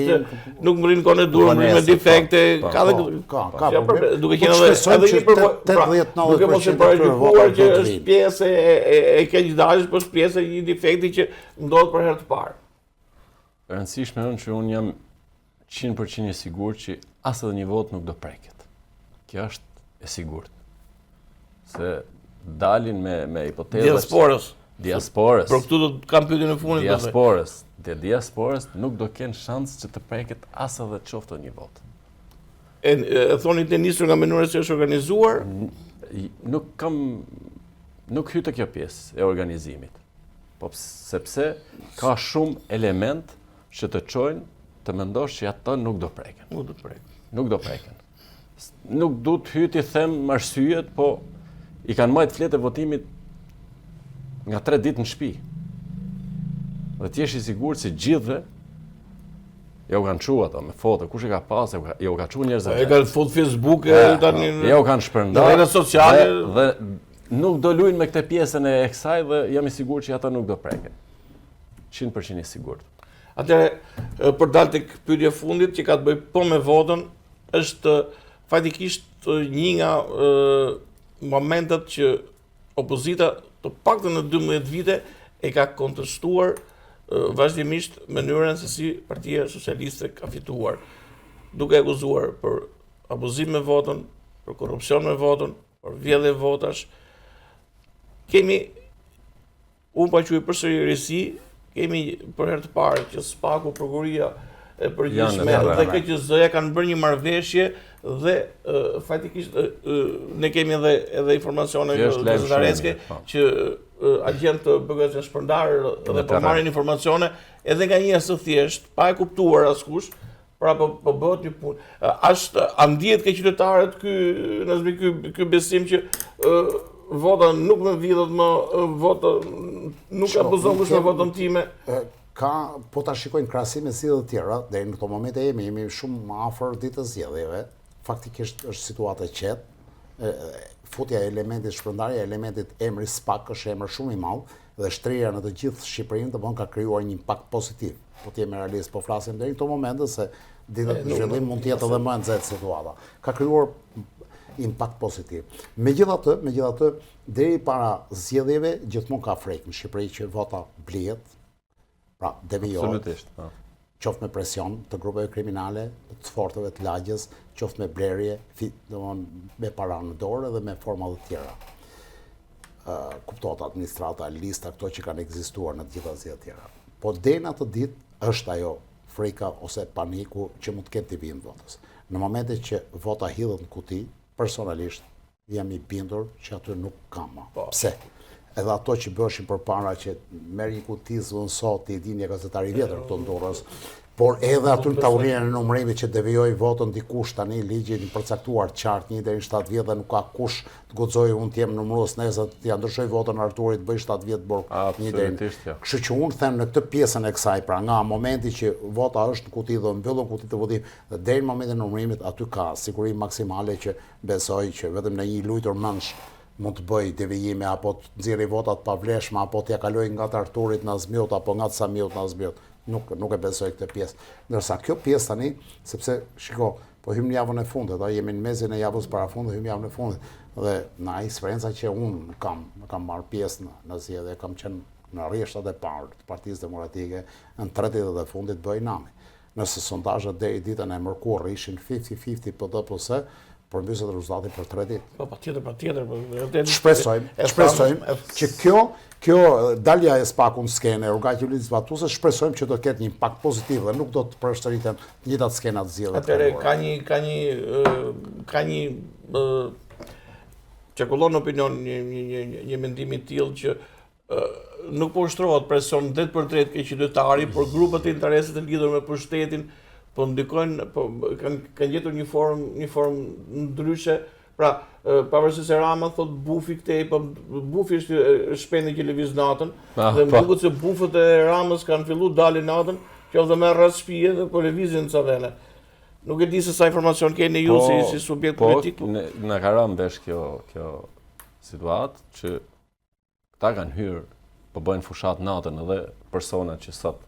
nuk më rinë kone durë, më rinë me defekte, ka probleme, duke qenë duke mos e parajgjykuar që është pjesë e keqdashjes, po është pjesë e një defekti që ndodh për herë të parë. E rëndësishme është që unë jam 100% i sigurt që as edhe një vot nuk do preket. Kjo është e sigurt. Se dalin me hipotezë diasporës. Por këtu do të kam pyetjen e fundit. Diasporës nuk do kenë shans që të preket as edhe qoftë një vot. E thoni të nisur nga mënyra se është organizuar? Nuk hy të kjo pjesë e organizimit. Po sepse ka shumë element që të çojnë të mendosh që ata nuk do preken. Nuk do preken. nuk du të hyti them arsyet, po i kanë majtë fletë e votimit nga 3 ditë në shtëpi. Dhe t'jesh i sigurt se gjithve ja u kanë çu ato me foto, kush e ka pas, ja u ka çu njerëzve. E ka fut Facebook tani. Ja u kanë shpërndar. Në rrjetet sociale dhe nuk do luajnë me këtë pjesën e kësaj dhe jam i sigurt që ata nuk do preken. 100% i sigurt. Atëre, për dalë tek pyetja e fundit që ka të bëjë po me votën, është fatikisht një nga momentet që opozita të paktën në 12 vite e ka kontestuar vazhdimisht mënyrën se si Partia Socialiste ka fituar, duke akuzuar për abuzim me votën, për korrupsion me votën, për vjedhje votash. Unë pa quaj përsëri risi, kemi për herë të parë që SPAK-u, prokuroria e përgjithshme dhe KQZ-ja kanë bërë një marrëveshje dhe fatikisht ne kemi edhe informacione gazetarese që agent të BG-s janë shpërndarë dhe po marrin informacione edhe nga një së thjesht, pa e kuptuar askush, pra po bëhet një punë. A ndihet ke qytetarët ky besim që vota nuk më vidhet më, vota nuk abuzon kush me votën time? Po ta shikojnë krahasim me zgjedhjet e tjera, deri në këto momente jemi shumë afër ditës zgjedhjeve. Faktikisht është situata e qetë. Futja e elementit shpërndarja e elementit emri SPAK është emër shumë i madh dhe shtrirja në të gjithë Shqipërinë domthon ka krijuar një impakt pozitiv. Po të jemi realist, po flasim deri në këto momente se ditët në zhvillim mund të jetë edhe më e nxehtë situata. Ka krijuar impakt pozitiv. Megjithatë, deri para zgjedhjeve gjithmonë ka frek në Shqipëri që vota blihet, pra devijohet. Absolutisht. Qoftë me presion të grupeve kriminale, të fortëve të lagjes, qoftë me blerje, me para në dorë dhe me forma të tjera. Kuptohet administrata, lista, këto që kanë ekzistuar në të gjitha zgjedhjet e tjera. Po deri në atë ditë është ajo frika ose paniku që mund të ketë divijim votës. Në momentet që vota hidhet në kuti, personalisht jam i bindur që aty nuk kam më. Pse? Edhe ato që bëshin për para që merë një kutizë dhe sot i di një gazetari vjetër këto ndorës, por edhe aty në taurinën e numërimit që devijoj votën dikush tani ligjin i përcaktuar qartë 1 deri në 7 vjet dhe nuk ka kush të guxojë unë të jem numërues nesër të ja ndryshoj votën Arturit bëj 7 vjet bor 1 deri. Kështu që unë them në këtë pjesën e kësaj, pra nga momenti që vota është në kuti dhe mbyllën kuti të votim dhe deri në momentin e numërimit aty ka siguri maksimale që besoj që vetëm në një lujtur mënsh mund të bëj devijime apo të nxjerrë votat pavlefshme apo t'ja kaloj nga të Arturit në Azmiut apo nga të Samiut në Azmiut. Nuk e besoj këtë pjesë. Ndërsa kjo pjesë tani, sepse shiko, po hym në javën e fundit, jemi në mezin e javës para fundit, hym javën e fundit. Dhe na eksperienca që unë kam marrë pjesë në zgjedhje, kam qenë në rreshtat e parë të Partisë Demokratike, në 3 ditët e fundit bëj nami. Nëse sondazhet deri ditën e mërkurë ishin 50-50 PD plus përmbyset rezultati për 3 ditë. Po patjetër. Shpresojmë që kjo dalja e SPAK-ut në skenë, rrugaqe zbatuese, shpresojmë që do të ketë një impakt pozitiv dhe nuk do të përsëriten të njëjtat skena të zgjedhjeve. Atëherë ka një çekullon opinion një mendim i tillë që nuk po ushtrohet presion 8/3 ke qytetari, por grupet e interesit të lidhur me pushtetin po ndikojnë, kanë gjetur një formë ndryshe. Pra, pavarësisht se Rama thot bufi këtej, po bufi është shpendi që lëviz natën, dhe më duket se bufët e Ramës kanë filluar dalin natën, që edhe me rreth shtëpie dhe po lëvizin ca vende. Nuk e di se sa informacion keni ju si subjekt politik. Po, na ka rënë vesh kjo situatë që këta kanë hyrë, po bëjnë fushat natën edhe persona që sot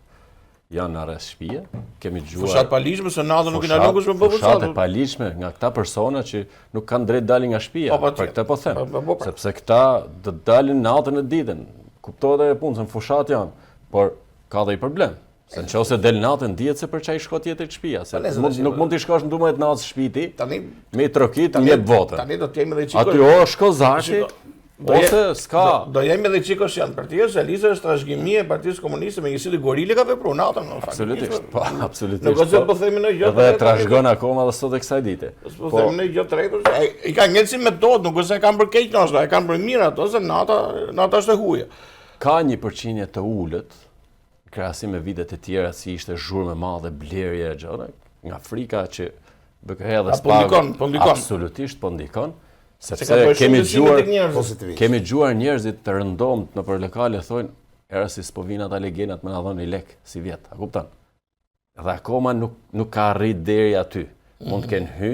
janë në rreth shtëpie, kemi dëgjuar. Fushat paligjshme se natën nuk kanë lëngush me bë fushat. Fushat e paligjshme nga këta persona që nuk kanë drejt dalin nga shtëpia. Për këtë po them. Sepse këta do të dalin natën e ditën. Kuptohet edhe punë, se fushat janë, por ka dhe i problem. Se nëse del natën dihet se për çaj shko tjetër shtëpia, se nuk mund të shkosh në 12 natë shtëpi ti. Me trokit jep votën. Tani do të jemi edhe çiko. Aty shko zati. Ose s'ka. Do jemi edhe çikosh janë. Partia Socialiste është trashëgimi e Partisë Komuniste me njësi gorile ka vepruar natën në fakt. Absolutisht, po, absolutisht. Nuk po themi në gjë. Dhe trashëgon akoma edhe sot e kësaj dite. Po themi në gjë tretër. I ka ngel si metodë, nuk është se kanë për keq ndoshta, e kanë për mirë ato se nata është e huaja. Ka një përqindje të ulët krahasim me vitet e tjera si ishte zhurmë e madhe, blerje e gjëra, nga frika që BKH dhe Po ndikon, po ndikon. absolutisht po ndikon, Se ka sepse bërë shumë ndryshime tek njerëzit. Pozitivisht. kemi dëgjuar njerëzit të rëndomt në për lokale thonë, era si s'po vinë ata legenat me na dhënë një lek si vjet, a kupton? Dhe akoma nuk ka arrit deri aty. Mund të kenë hy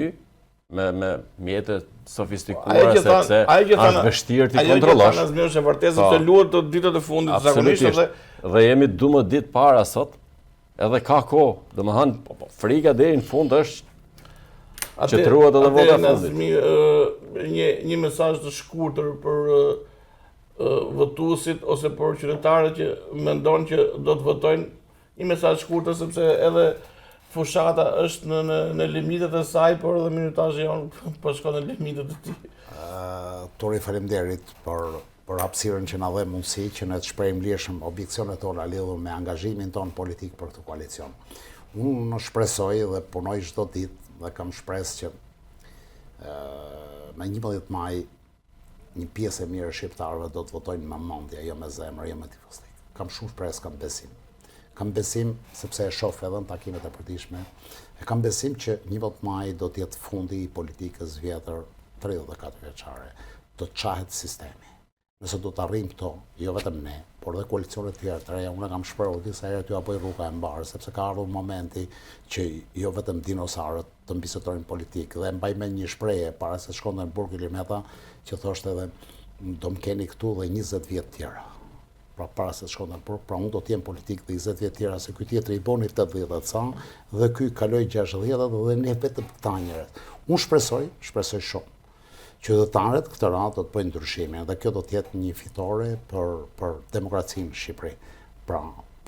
me mjete sofistikuara sepse është vështirë t'i kontrollosh. Ajo që thanë është vërtet sepse luhet të ditët e fundit zakonisht edhe dhe jemi 12 ditë para sot, edhe ka kohë, domethënë frika deri në fund është që truat edhe vota fundit. Një mesazh të shkurtër për votuesit ose për qytetarët që mendon që do të votojnë, një mesazh shkurtër sepse edhe fushata është në limitet e saj, por edhe minutazhi jonë po shkon në limitet e tij. Tori, faleminderit për hapësirën që na dhe mundësi që ne të shprehim lirshëm objeksionet tona lidhur me angazhimin ton politik për këtë koalicion. Unë shpresoj dhe punoj çdo ditë dhe kam shpresë që me 11 maj një pjesë e mirë e shqiptarëve do të votojnë me mendje, jo me zemër, jo me tifozlik. Kam shumë shpresë, kam besim. Kam besim sepse e shoh edhe në takimet e përditshme. E kam besim që 11 maj do të jetë fundi i politikës vjetër 34 vjeçare. Do të qahet sistemi. Nëse do të arrijmë këto, jo vetëm ne, por edhe koalicionet tjera të reja, unë kam shprehur disa herë t'ju apoj rruga e mbarë, sepse ka ardhur momenti që jo vetëm dinosarët të mbisetojnë politikë, dhe mbaj me një shprehje para se shkonte në Burg Ilimeta, që thoshte edhe do më keni këtu dhe 20 vjet tjera. Pra para se shkonte në Burg, pra unë do të jem politik dhe 20 vjet tjera, se ky tjetri i boni 80 ca dhe ky kaloi 60 dhe ne vetëm këta njerëz. Unë shpresoj shumë. Qytetarët këtë radhë do të bëjnë ndryshimin dhe kjo do të jetë një fitore për demokracinë në Shqipëri. Pra,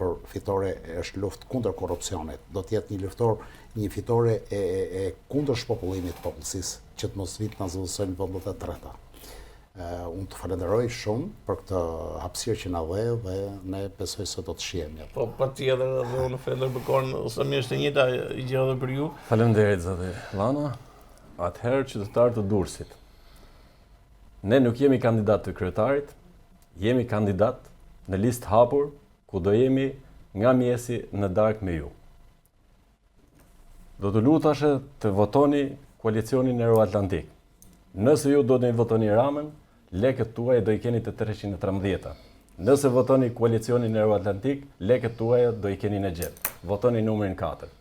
për fitore është luftë kundër korrupsionit, do të jetë një fitore e kundër shpopullimit të popullsisë, që të mos vitë na zëvendësojnë vendet e treta. Unë të falenderoj shumë për këtë hapësirë që na dhe ne besoj se do të shihemi. Po patjetër edhe unë falenderoj për kohën, ose më është e njëjta gjë edhe për ju. Faleminderit zoti Llana. Atëherë qytetarë të Durrësit. Ne nuk jemi kandidat të kryetarit, jemi kandidat në listë hapur, ku do jemi nga mjesi në darkë me ju. Do të lutashe të votoni koalicionin Euroatlantik. Nëse ju do të votoni Ramën, lekët tuaja do i keni të 313. Nëse votoni koalicionin Euroatlantik, lekët tuaja do i keni në xhep. Votoni numrin 4.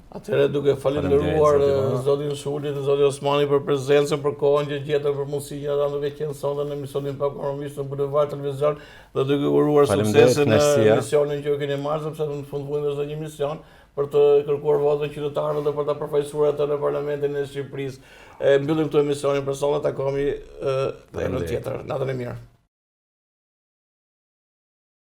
Atëherë duke falenderuar zotin Shulit dhe zotin Osmani për prezencën, për kohën që gjetën, për mundësinë që na duke qenë sonte në emisionin pa kompromis në Bulevard Televizion, dhe duke uruar suksesin në misionin që keni marrë, sepse në fund është një mision për të kërkuar votën qytetarëve dhe për ta përfaqësuar atë në Parlamentin e Shqipërisë. Mbyllim këtu emisionin për sonte, takohemi edhe në tjetër. Natën e mirë.